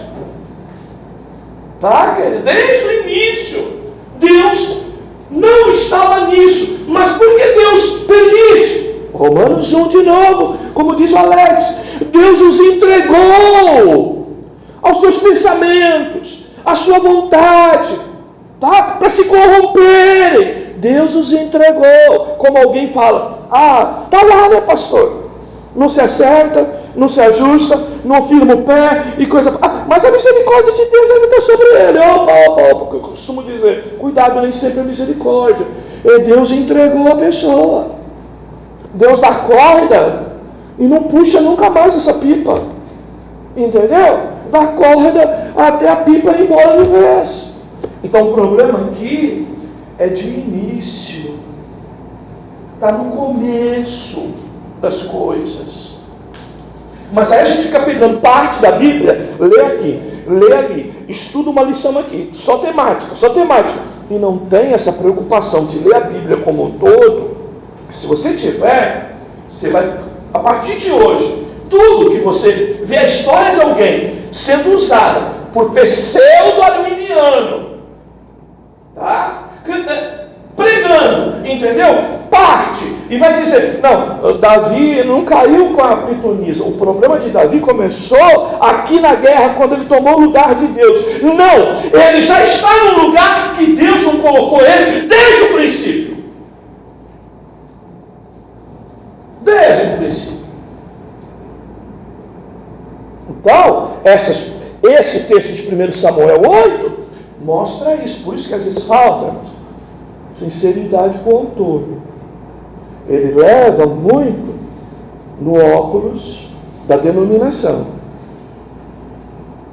tá, querido? Desde o início, Deus não estava nisso, mas por que Deus permite? Romanos 1 de novo, como diz o Alex, Deus os entregou aos seus pensamentos, à sua vontade, tá? Para se corromperem. Deus os entregou. Como alguém fala, tá lá, né, pastor? Não se acerta, não se ajusta, não firma o pé e coisa. Mas a misericórdia de Deus ainda está sobre ele. Opa, eu costumo dizer, cuidado, nem sempre é misericórdia. E Deus entregou a pessoa. Deus dá corda e não puxa nunca mais essa pipa. Entendeu? Dá corda até a pipa ir embora de vez. Então o problema aqui é de início. Está no começo das coisas. Mas aí a gente fica pegando parte da Bíblia, lê aqui, lê ali, estuda uma lição aqui, só temática. E não tem essa preocupação de ler a Bíblia como um todo. Se você tiver, você vai, a partir de hoje, tudo que você vê a história de alguém sendo usada por pseudo-arminiano, tá? Pregando, entendeu? Parte e vai dizer, não, Davi não caiu com a pitonisa. O problema de Davi começou aqui na guerra, quando ele tomou o lugar de Deus. Não, ele já está no lugar que Deus não colocou ele desde o princípio. Desde o princípio. Então, esse texto de 1 Samuel 8 mostra isso. Por isso que às vezes falta sinceridade com o autor. Ele leva muito no óculos da denominação.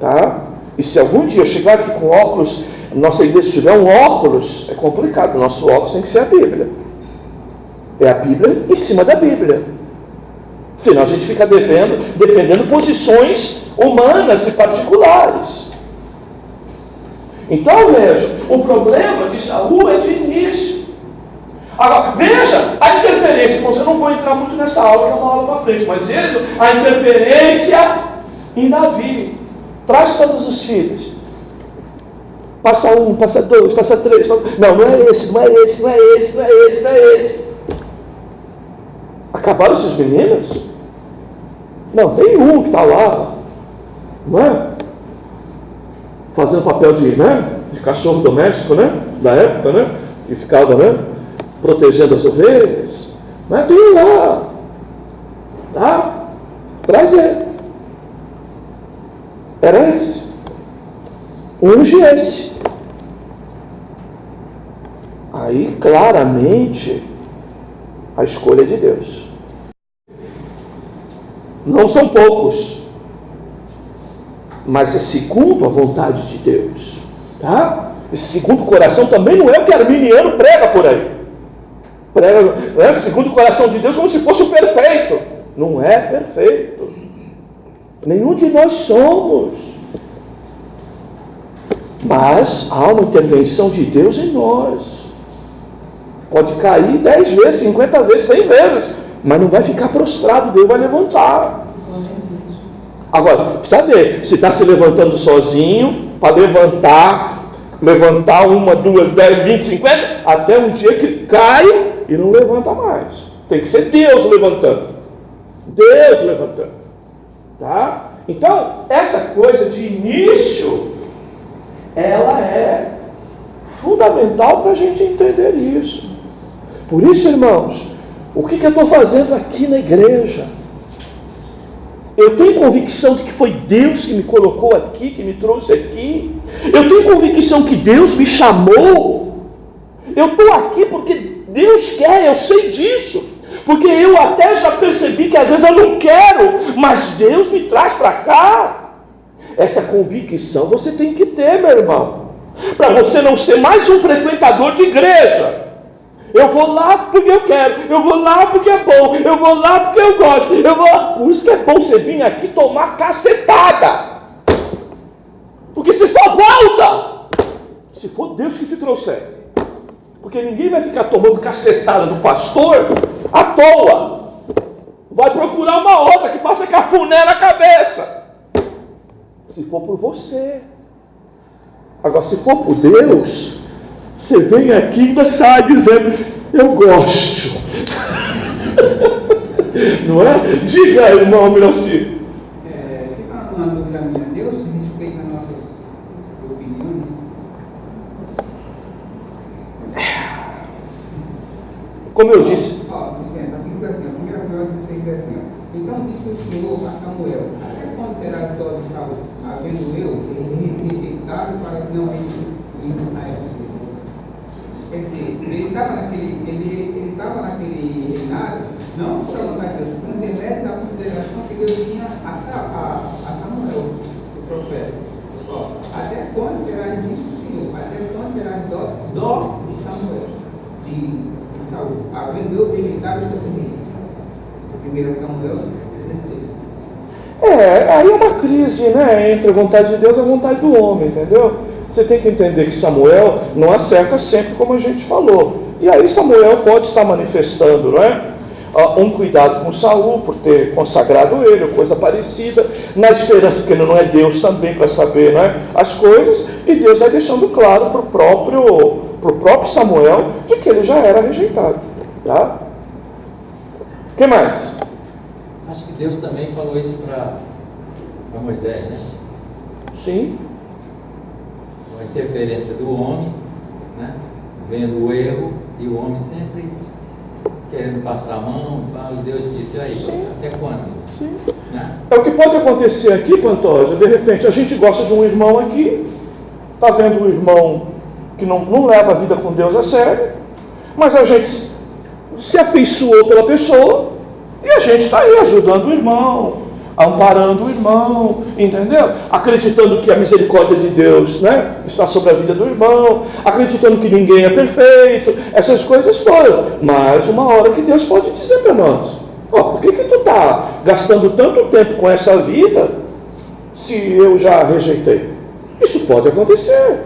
Tá? E se algum dia eu chegar aqui com óculos, nossa igreja tiver um óculos, é complicado. O nosso óculos tem que ser a Bíblia. É a Bíblia em cima da Bíblia. Senão a gente fica defendendo posições humanas e particulares. Então veja, o problema de Saul é de início. Agora, veja a interferência. Eu não vou entrar muito nessa aula, que é uma aula para frente, mas veja a interferência em Davi. Traz todos os filhos. Passa um, passa dois, passa três. Não é esse, não é esse, não é esse, não é esse, não é esse. Acabaram esses meninos? Não, tem um que está lá, não é? Fazendo papel de cachorro doméstico, né? Da época, né? Que ficava, né? Protegendo as ovelhas. Mas tem um lá. Tá? Prazer. Era esse. Unge esse. Aí, claramente, a escolha é de Deus. Não são poucos, mas é segundo a vontade de Deus. Tá? Esse segundo coração também não é o que arminiano prega por aí. Prega, segundo o coração de Deus, como se fosse o perfeito. Não é perfeito. Nenhum de nós somos. Mas há uma intervenção de Deus em nós. Pode cair 10 vezes, 50 vezes, 100 vezes, mas não vai ficar prostrado. Deus vai levantar. Agora, precisa ver, se está se levantando sozinho, para levantar 1, 2, 10, 20, 50, até um dia que cai e não levanta mais. Tem que ser Deus levantando. Deus levantando. Tá? Então, essa coisa de início, ela é fundamental para a gente entender isso. Por isso, irmãos, o que eu estou fazendo aqui na igreja? Eu tenho convicção de que foi Deus que me colocou aqui, que me trouxe aqui. Eu tenho convicção que Deus me chamou. Eu estou aqui porque Deus quer, eu sei disso. Porque eu até já percebi que às vezes eu não quero, mas Deus me traz para cá. Essa convicção você tem que ter, meu irmão. Para você não ser mais um frequentador de igreja. Eu vou lá porque eu quero, eu vou lá porque é bom, eu vou lá porque eu gosto, eu vou lá. Por isso que é bom você vir aqui tomar cacetada. Porque você só volta se for Deus que te trouxer. Porque ninguém vai ficar tomando cacetada do pastor à toa. Vai procurar uma outra que faça cafuné na cabeça. Se for por você. Agora, se for por Deus, você vem aqui e ainda sai dizendo, eu gosto. Não é? Diga aí, irmão Miraci. Fica uma dúvida minha. Deus respeita nossas opiniões? Como eu disse. Licença, aqui diz assim, a primeira frase diz assim, então disse o Senhor a Samuel, até quando terá dó de Saul, havendo eu rejeitado para que não Israel? Quer dizer, ele estava naquele reinado, não por vontade de Deus, por intermédio da consideração que Deus tinha a Samuel, o profeta. Até quando terá disso o Senhor? Até quando terá dó de Samuel, de Saul? Havendo eu rejeitado o seu reino. 1 Samuel 16. Aí é uma crise, né, entre a vontade de Deus e a vontade do homem, entendeu? Você tem que entender que Samuel não acerta sempre, como a gente falou. E aí Samuel pode estar manifestando, não é? Um cuidado com Saul, por ter consagrado ele, ou coisa parecida, na esperança que ele não é Deus também para saber, não é? As coisas, e Deus vai deixando claro para o próprio Samuel de que ele já era rejeitado. Tá? O que mais? Acho que Deus também falou isso para Moisés, né? Sim. A interferência do homem, né? Vendo o erro, e o homem sempre querendo passar a mão, Deus disse, aí, sim, até quando? Sim. Né? É o que pode acontecer aqui, Pantoja, de repente a gente gosta de um irmão aqui, está vendo um irmão que não leva a vida com Deus a sério, mas a gente se afeiçoou pela pessoa, E a gente está aí ajudando o irmão, amparando o irmão, entendeu? Acreditando que a misericórdia de Deus, né, está sobre a vida do irmão, acreditando que ninguém é perfeito, essas coisas todas. Mas uma hora que Deus pode dizer para nós: por que tu está gastando tanto tempo com essa vida se eu já rejeitei? Isso pode acontecer,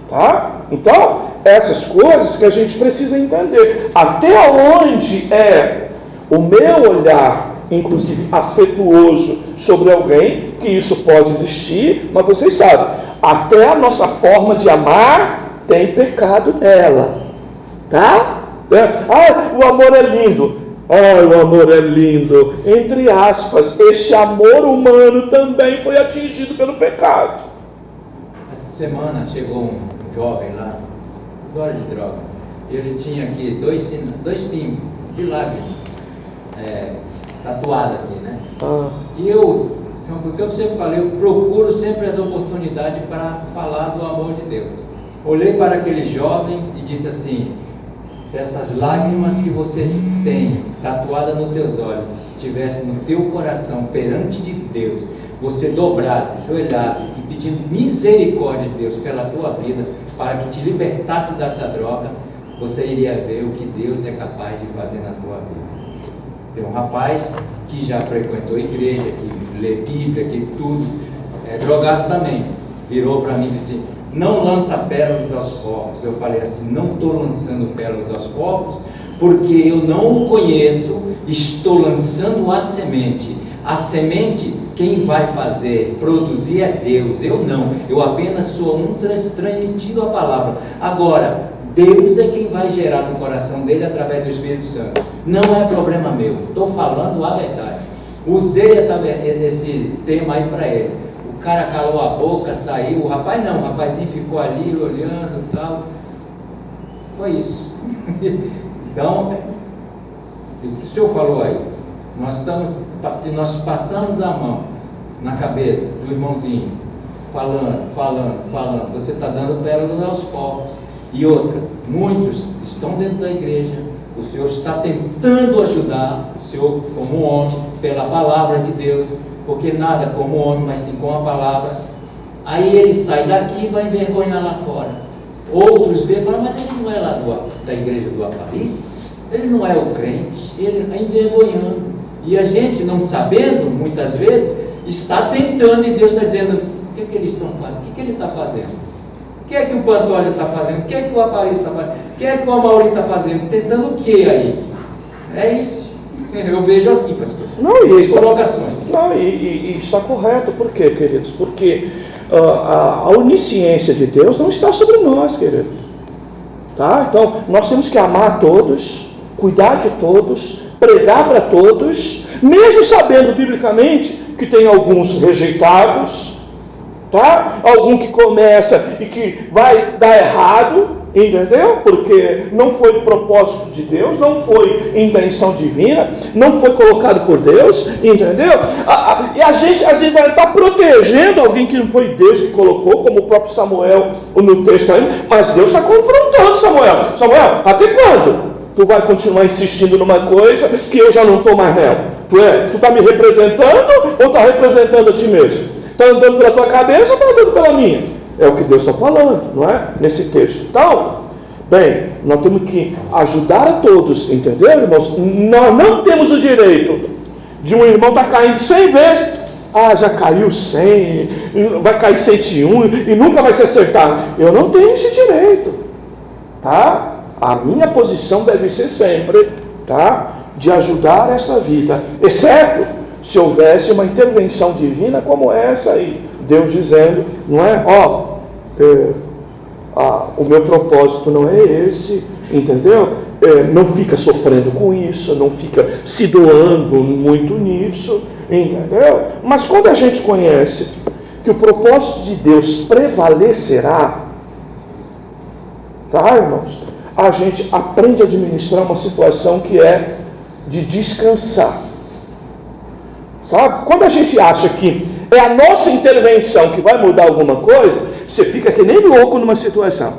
tá? Então, essas coisas que a gente precisa entender. Até onde é o meu olhar, inclusive afetuoso, sobre alguém, que isso pode existir, mas vocês sabem, até a nossa forma de amar tem pecado nela, tá? O amor é lindo. O amor é lindo. Entre aspas, este amor humano também foi atingido pelo pecado. Essa semana chegou um jovem lá, usuário de droga. Ele tinha aqui dois pingos de lágrimas. Tatuado aqui, né? E porque eu sempre falei, eu procuro sempre as oportunidades para falar do amor de Deus. Olhei para aquele jovem e disse assim: se essas lágrimas que você tem tatuadas nos teus olhos estivessem no teu coração perante de Deus, você dobrado, ajoelhado e pedindo misericórdia de Deus pela tua vida, para que te libertasse dessa droga, você iria ver o que Deus é capaz de fazer na tua vida. Tem um rapaz que já frequentou a igreja, que lê Bíblia, que tudo, é drogado também. Virou para mim e disse: não lança pérolas aos porcos. Eu falei assim: não estou lançando pérolas aos porcos, porque eu não o conheço, estou lançando a semente. A semente, quem vai fazer, produzir é Deus, eu não. Eu apenas sou um transmitindo a palavra. Agora, Deus é quem vai gerar no coração dele através do Espírito Santo. Não é problema meu, estou falando a verdade. Usei esse tema aí para ele. O cara calou a boca, saiu. O rapaz não, o rapazinho ficou ali olhando e tal. Foi isso. Então, o que o senhor falou aí? Se nós passamos a mão na cabeça do irmãozinho, falando, você está dando pérolas aos povos. E outra, muitos estão dentro da igreja, o Senhor está tentando ajudar, o Senhor como homem, pela palavra de Deus, porque nada como homem, mas sim com a palavra. Aí ele sai daqui e vai envergonhar lá fora. Outros veem e falam: mas ele não é lá da igreja do Apariz, ele não é o crente, ele está envergonhando. E a gente, não sabendo, muitas vezes, está tentando, e Deus está dizendo: o que eles estão fazendo? O que ele está fazendo? O que é que o Pantolho está fazendo? O que é que o Apariz está fazendo? O que é que o Amauri está fazendo? Tentando o que aí? É isso. Eu vejo assim, pastor. Colocações. E está correto. Por quê, queridos? Porque a onisciência de Deus não está sobre nós, queridos. Tá? Então, nós temos que amar todos, cuidar de todos, pregar para todos, mesmo sabendo biblicamente que tem alguns rejeitados, tá? Algum que começa e que vai dar errado, entendeu? Porque não foi de propósito de Deus, não foi intenção divina, não foi colocado por Deus, entendeu? E a gente às vezes está protegendo alguém que não foi Deus que colocou, como o próprio Samuel no texto aí, mas Deus está confrontando Samuel. Samuel, até quando tu vai continuar insistindo numa coisa que eu já não estou mais nela? Tu está me representando ou está representando a ti mesmo? Está andando pela tua cabeça ou está andando pela minha? É o que Deus está falando, não é? Nesse texto. Então, bem, nós temos que ajudar a todos, entendeu, irmãos? Nós não temos o direito de um irmão estar caindo 100 vezes. Já caiu 100, vai cair 101 e nunca vai se acertar. Eu não tenho esse direito, tá? A minha posição deve ser sempre, tá? De ajudar essa vida, exceto se houvesse uma intervenção divina como essa aí, Deus dizendo, não é? O meu propósito não é esse, entendeu? Não fica sofrendo com isso, não fica se doando muito nisso, entendeu? Mas quando a gente conhece que o propósito de Deus prevalecerá, tá, irmãos? A gente aprende a administrar uma situação que é de descansar. Sabe? Quando a gente acha que é a nossa intervenção que vai mudar alguma coisa, você fica que nem louco numa situação.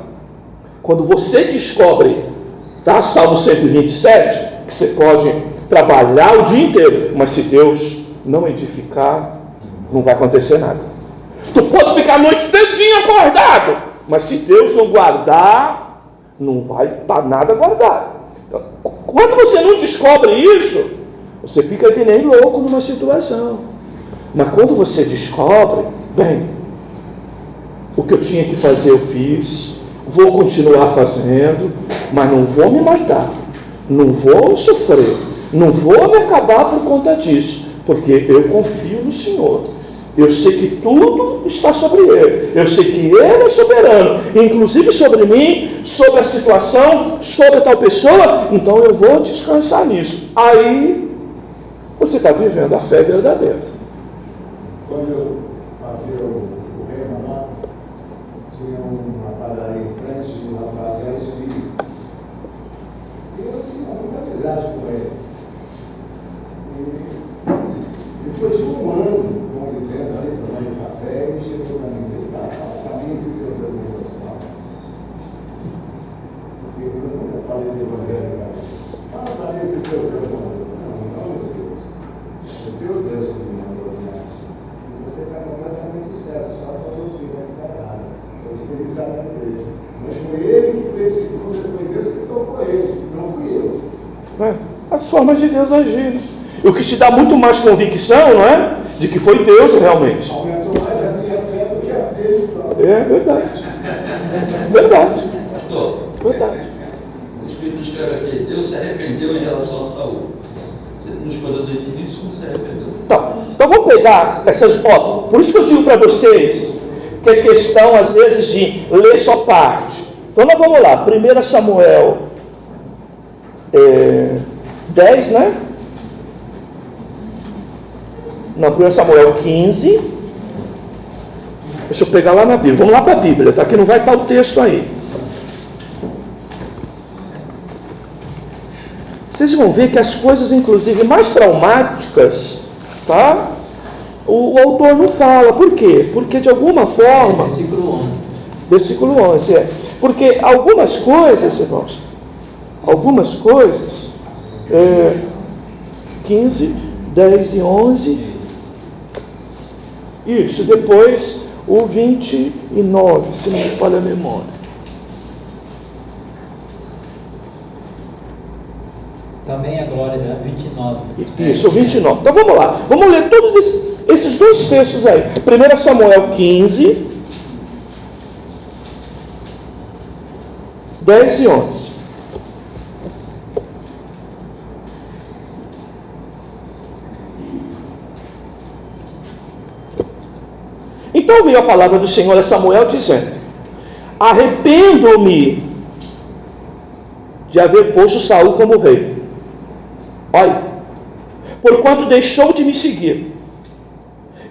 Quando você descobre, tá? Salmo 127, que você pode trabalhar o dia inteiro, mas se Deus não edificar, não vai acontecer nada. Tu pode ficar a noite todinha acordado, mas se Deus não guardar, não vai estar nada guardado. Quando você não descobre isso, você fica que nem louco numa situação. Mas quando você descobre, bem, o que eu tinha que fazer eu fiz, vou continuar fazendo, mas não vou me matar, não vou sofrer, não vou me acabar por conta disso, porque eu confio no Senhor. Eu sei que tudo está sobre Ele. Eu sei que Ele é soberano, inclusive sobre mim, sobre a situação, sobre a tal pessoa. Então eu vou descansar nisso. Aí você está vivendo a fé verdadeira. Quando eu fazia o rema lá, tinha uma padaria em frente de um rapaz era espírita. E eu tinha muita amizade com ele. E depois de um ano convivendo ali, tomando café, ele chegou para mim e disse: "Ah, para mim, que eu dei uma oração." Porque eu nunca falei de evangelho, cara. "Ah, para mim, que eu dei uma oração." Não, meu Deus. O teu Deus que me mandou minha. Você está completamente certo, só para você vai ficar errado. Você tem que estar na igreja. Mas foi ele que fez esse curso, foi Deus que tocou ele, não fui eu. As formas de Deus agindo. O que te dá muito mais convicção, não é? De que foi Deus realmente. Aumentou mais a minha fé do que a dele. É verdade. Verdade. Pastor, Verdade. o Espírito escreve aqui: Deus se arrependeu em relação a Saul. Você não escolheu do início, como se arrependeu? Então vamos pegar essas fotos. Por isso que eu digo para vocês que é questão, às vezes, de ler só parte. Então nós vamos lá. 1 Samuel 10, né? Não, 1 Samuel 15. Deixa eu pegar lá na Bíblia. Vamos lá para a Bíblia, tá? Que não vai estar o texto aí. Vocês vão ver que as coisas, inclusive, mais traumáticas, tá? O autor não fala. Por quê? Porque, de alguma forma... Versículo 11. Versículo 11, é. Porque algumas coisas, irmãos, 15, 10 e 11... Isso, depois o 29, se não me falha a memória. Também a glória da 29. Isso, o 29. Então vamos lá. Vamos ler todos esses dois textos aí. 1 Samuel 15, 10 e 11. Então veio a palavra do Senhor a Samuel dizendo: arrependo-me de haver posto Saul como rei. Olha, porquanto deixou de me seguir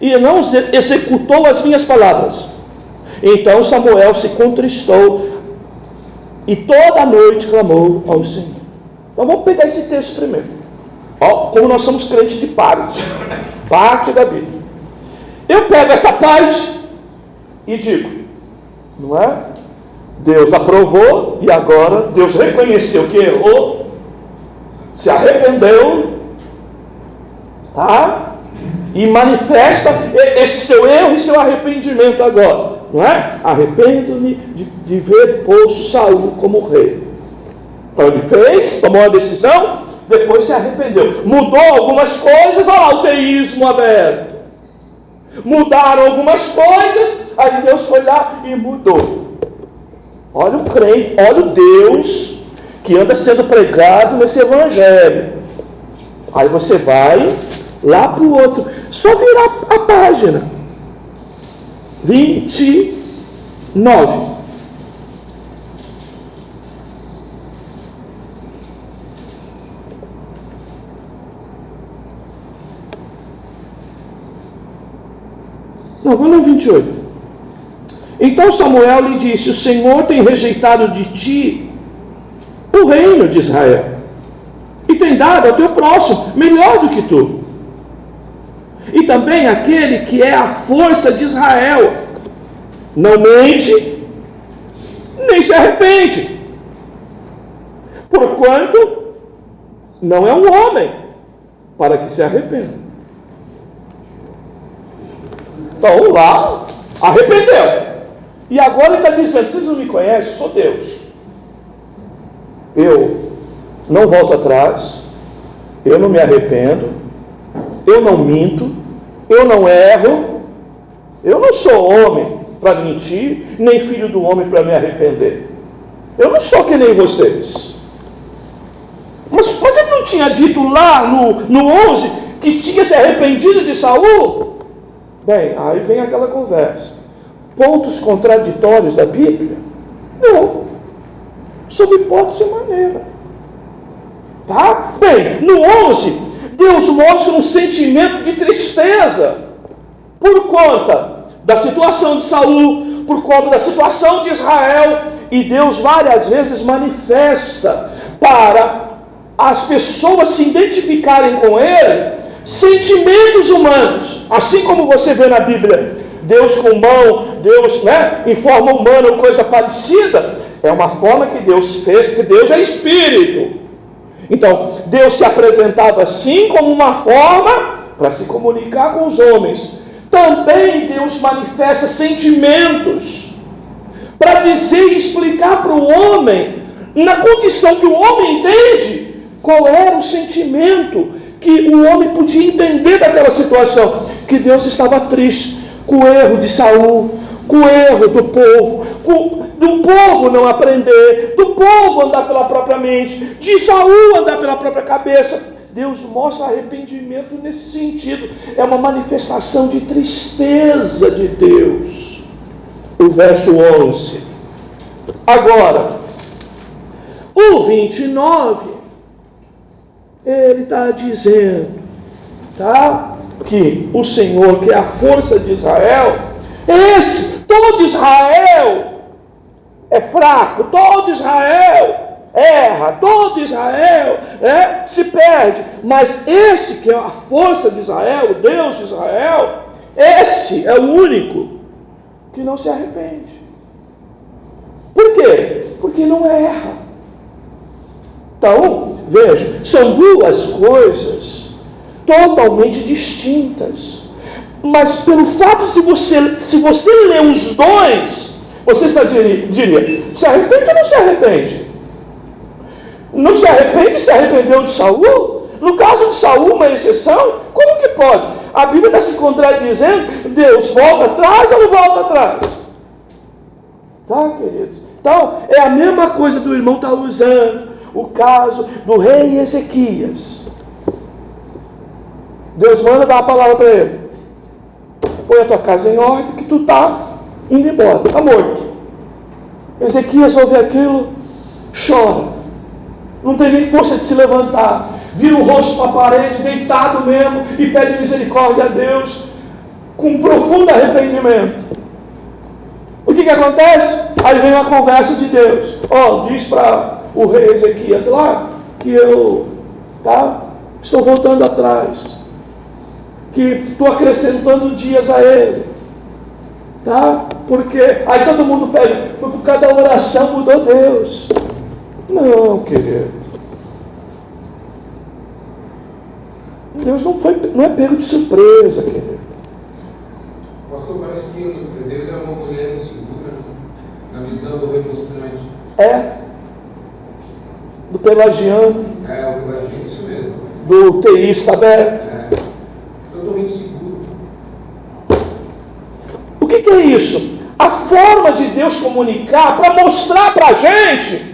e não executou as minhas palavras. Então Samuel se contristou e toda a noite clamou ao Senhor. Então vamos pegar esse texto primeiro. Ó, como nós somos crentes de parte da Bíblia. Eu pego essa parte e digo, não é? Deus aprovou e agora Deus reconheceu que errou, se arrependeu, tá? E manifesta esse seu erro e seu arrependimento agora, não é? Arrependo-me de ver posto Saul como rei. Então ele fez, tomou a decisão, depois se arrependeu. Mudou algumas coisas, olha lá o teísmo aberto. Mudaram algumas coisas, aí Deus foi lá e mudou. Olha o crente, olha o Deus que anda sendo pregado nesse evangelho. Aí você vai lá para o outro, só virar a página 29. Não, vamos no 28. Então Samuel lhe disse: o Senhor tem rejeitado de ti o reino de Israel e tem dado ao teu próximo melhor do que tu, e também aquele que é a força de Israel não mente nem se arrepende, porquanto não é um homem para que se arrependa. Então lá, arrependeu. E agora ele está dizendo, vocês não me conhecem, eu sou Deus. Eu não volto atrás, eu não me arrependo, eu não minto, eu não erro, eu não sou homem para mentir, nem filho do homem para me arrepender. Eu não sou que nem vocês. Mas ele não tinha dito lá no 11 que tinha se arrependido de Saul? Bem, aí vem aquela conversa. Pontos contraditórios da Bíblia? Não. Sob hipótese maneira. Tá? Bem, no 11, Deus mostra um sentimento de tristeza por conta da situação de Saul, por conta da situação de Israel, e Deus várias vezes manifesta para as pessoas se identificarem com Ele sentimentos humanos, assim como você vê na Bíblia, Deus com mão, Deus em forma humana ou coisa parecida, é uma forma que Deus fez, porque Deus é Espírito. Então, Deus se apresentava assim como uma forma para se comunicar com os homens. Também Deus manifesta sentimentos para dizer e explicar para o homem, na condição que o homem entende, qual era o sentimento que o homem podia entender daquela situação. Que Deus estava triste com o erro de Saul, com o erro do povo, do povo não aprender, do povo andar pela própria mente, de Saul andar pela própria cabeça. Deus mostra arrependimento nesse sentido. É uma manifestação de tristeza de Deus. O verso 11. Agora, o 29, ele está dizendo, tá? Que o Senhor, que é a força de Israel, todo Israel é fraco, todo Israel erra, todo Israel se perde, mas esse que é a força de Israel, o Deus de Israel, esse é o único que não se arrepende. Por quê? Porque não erra. Então, veja, são duas coisas totalmente distintas. Mas pelo fato de se você ler os dois, você diria, se arrepende ou não se arrepende? Não se arrepende, se arrependeu de Saul? No caso de Saul, uma exceção, como que pode? A Bíblia está se contradizendo, Deus volta atrás ou não volta atrás? Tá, queridos? Então, é a mesma coisa do irmão estar usando o caso do rei Ezequias. Deus manda dar a palavra para ele. Põe a tua casa em ordem, que tu está indo embora, está morto. Ezequias ouve aquilo, chora. Não tem nem força de se levantar. Vira o rosto para a parede, deitado mesmo, e pede misericórdia a Deus, com profundo arrependimento. O que acontece? Aí vem uma conversa de Deus. Diz para o rei Ezequias lá, que eu estou voltando atrás, que estou acrescentando dias a ele, porque aí todo mundo pede, foi por causa da oração mudou Deus. Não, querido, Deus não é pego de surpresa, querido. Pastor, parece que Deus é uma mulher insegura, na visão do remonstrante. Do pelagiano. O pelagiano, isso mesmo. Do teísta aberto. Totalmente seguro. O que é isso? A forma de Deus comunicar para mostrar para a gente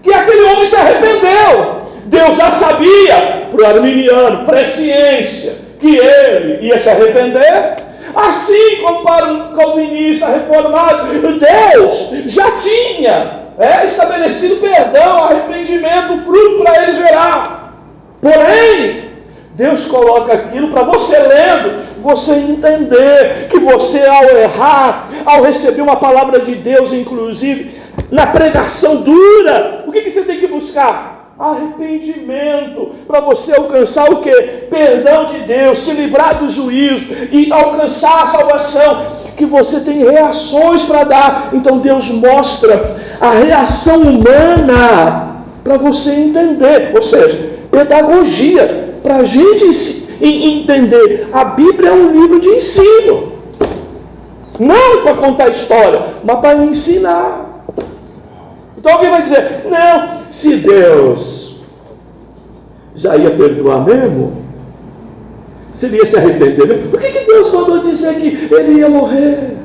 que aquele homem se arrependeu. Deus já sabia, para o arminiano, presciência, que ele ia se arrepender. Assim como para um calvinista reformado, Deus já tinha estabelecido perdão, arrependimento, fruto para ele gerar. Porém, Deus coloca aquilo para você lendo, você entender que você ao errar, ao receber uma palavra de Deus, inclusive na pregação dura, o que você tem que buscar? Arrependimento, para você alcançar o quê? Perdão de Deus, se livrar do juízo e alcançar a salvação, que você tem reações para dar. Então Deus mostra a reação humana para você entender, ou seja, pedagogia. para a gente entender, a Bíblia é um livro de ensino. Não para contar história, mas para ensinar. Então alguém vai dizer, não, se Deus já ia perdoar mesmo, se ele ia se arrepender mesmo, por que Deus mandou dizer que ele ia morrer?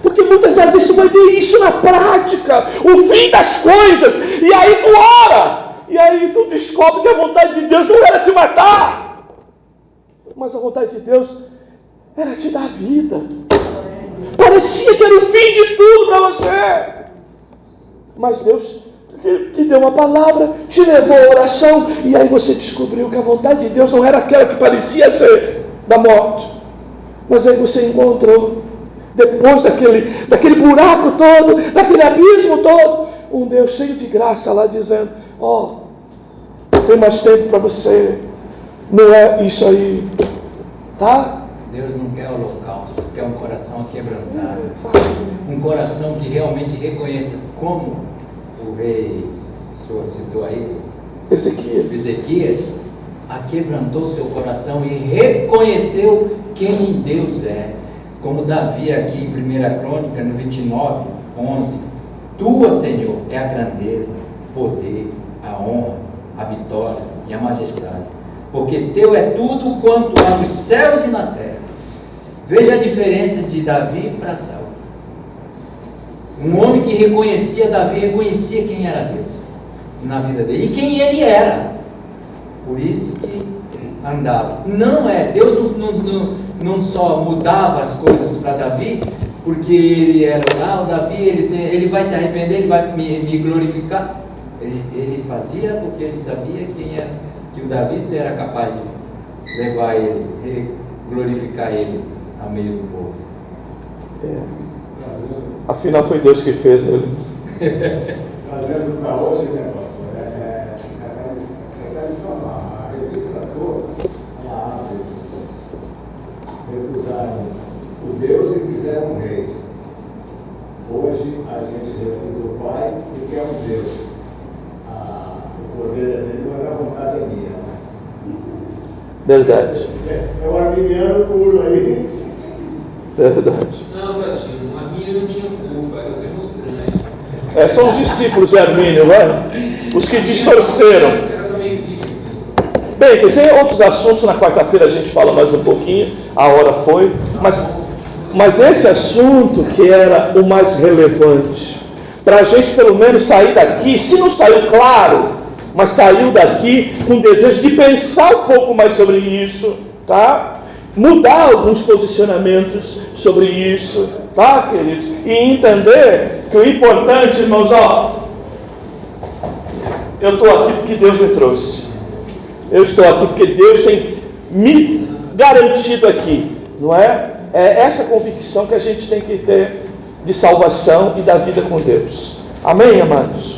Porque muitas vezes tu vai ver isso na prática, o fim das coisas, e aí tu ora, e aí tu descobre que a vontade de Deus não era te matar, mas a vontade de Deus era te dar vida. Parecia que era o fim de tudo para você, mas Deus te deu uma palavra, te levou à oração, e aí você descobriu que a vontade de Deus não era aquela que parecia ser da morte, mas aí você encontrou, depois daquele buraco todo, daquele abismo todo, um Deus cheio de graça lá dizendo, tem mais tempo para você, não é isso aí, tá? Deus não quer holocausto, quer um coração quebrantado, um coração que realmente reconheça, como o rei, o senhor citou aí, Ezequias, aquebrantou seu coração e reconheceu quem Deus é. Como Davi aqui em 1 Crônica, no 29, 11, tua, Senhor, é a grandeza, o poder, a honra, a vitória e a majestade, porque teu é tudo quanto há nos céus e na terra. Veja a diferença de Davi para Saul. Um homem que reconhecia Davi, reconhecia quem era Deus na vida dele e quem ele era. Por isso que andava. Não é, Deus não só mudava as coisas para Davi, porque ele era o Davi, ele vai se arrepender, ele vai me glorificar. Ele fazia porque ele sabia que o Davi era capaz de levar ele, glorificar ele ao meio do povo. Afinal foi Deus que fez ele. Trazendo para hoje, né, pastor? É tradicional. A revista toda, ela abre. Recusaram o Deus e quiseram um rei. Hoje a gente recusa o Pai e quer um Deus. O poder é dele, mas a vontade é minha. Verdade. É o arminiano puro aí. Verdade. Não, Betinho, a minha não tinha culpa, era os demonstrantes. São os discípulos de Armínio, né? Os que distorceram. Era também difícil. Bem, tem outros assuntos, na quarta-feira a gente fala mais um pouquinho, a hora foi, mas esse assunto que era o mais relevante, para a gente pelo menos sair daqui, se não saiu claro, mas saiu daqui com desejo de pensar um pouco mais sobre isso, tá? Mudar alguns posicionamentos sobre isso, tá, queridos? E entender que o importante, irmãos, eu estou aqui porque Deus me trouxe. Eu estou aqui porque Deus tem me garantido aqui, não é? É essa convicção que a gente tem que ter de salvação e da vida com Deus. Amém, amados?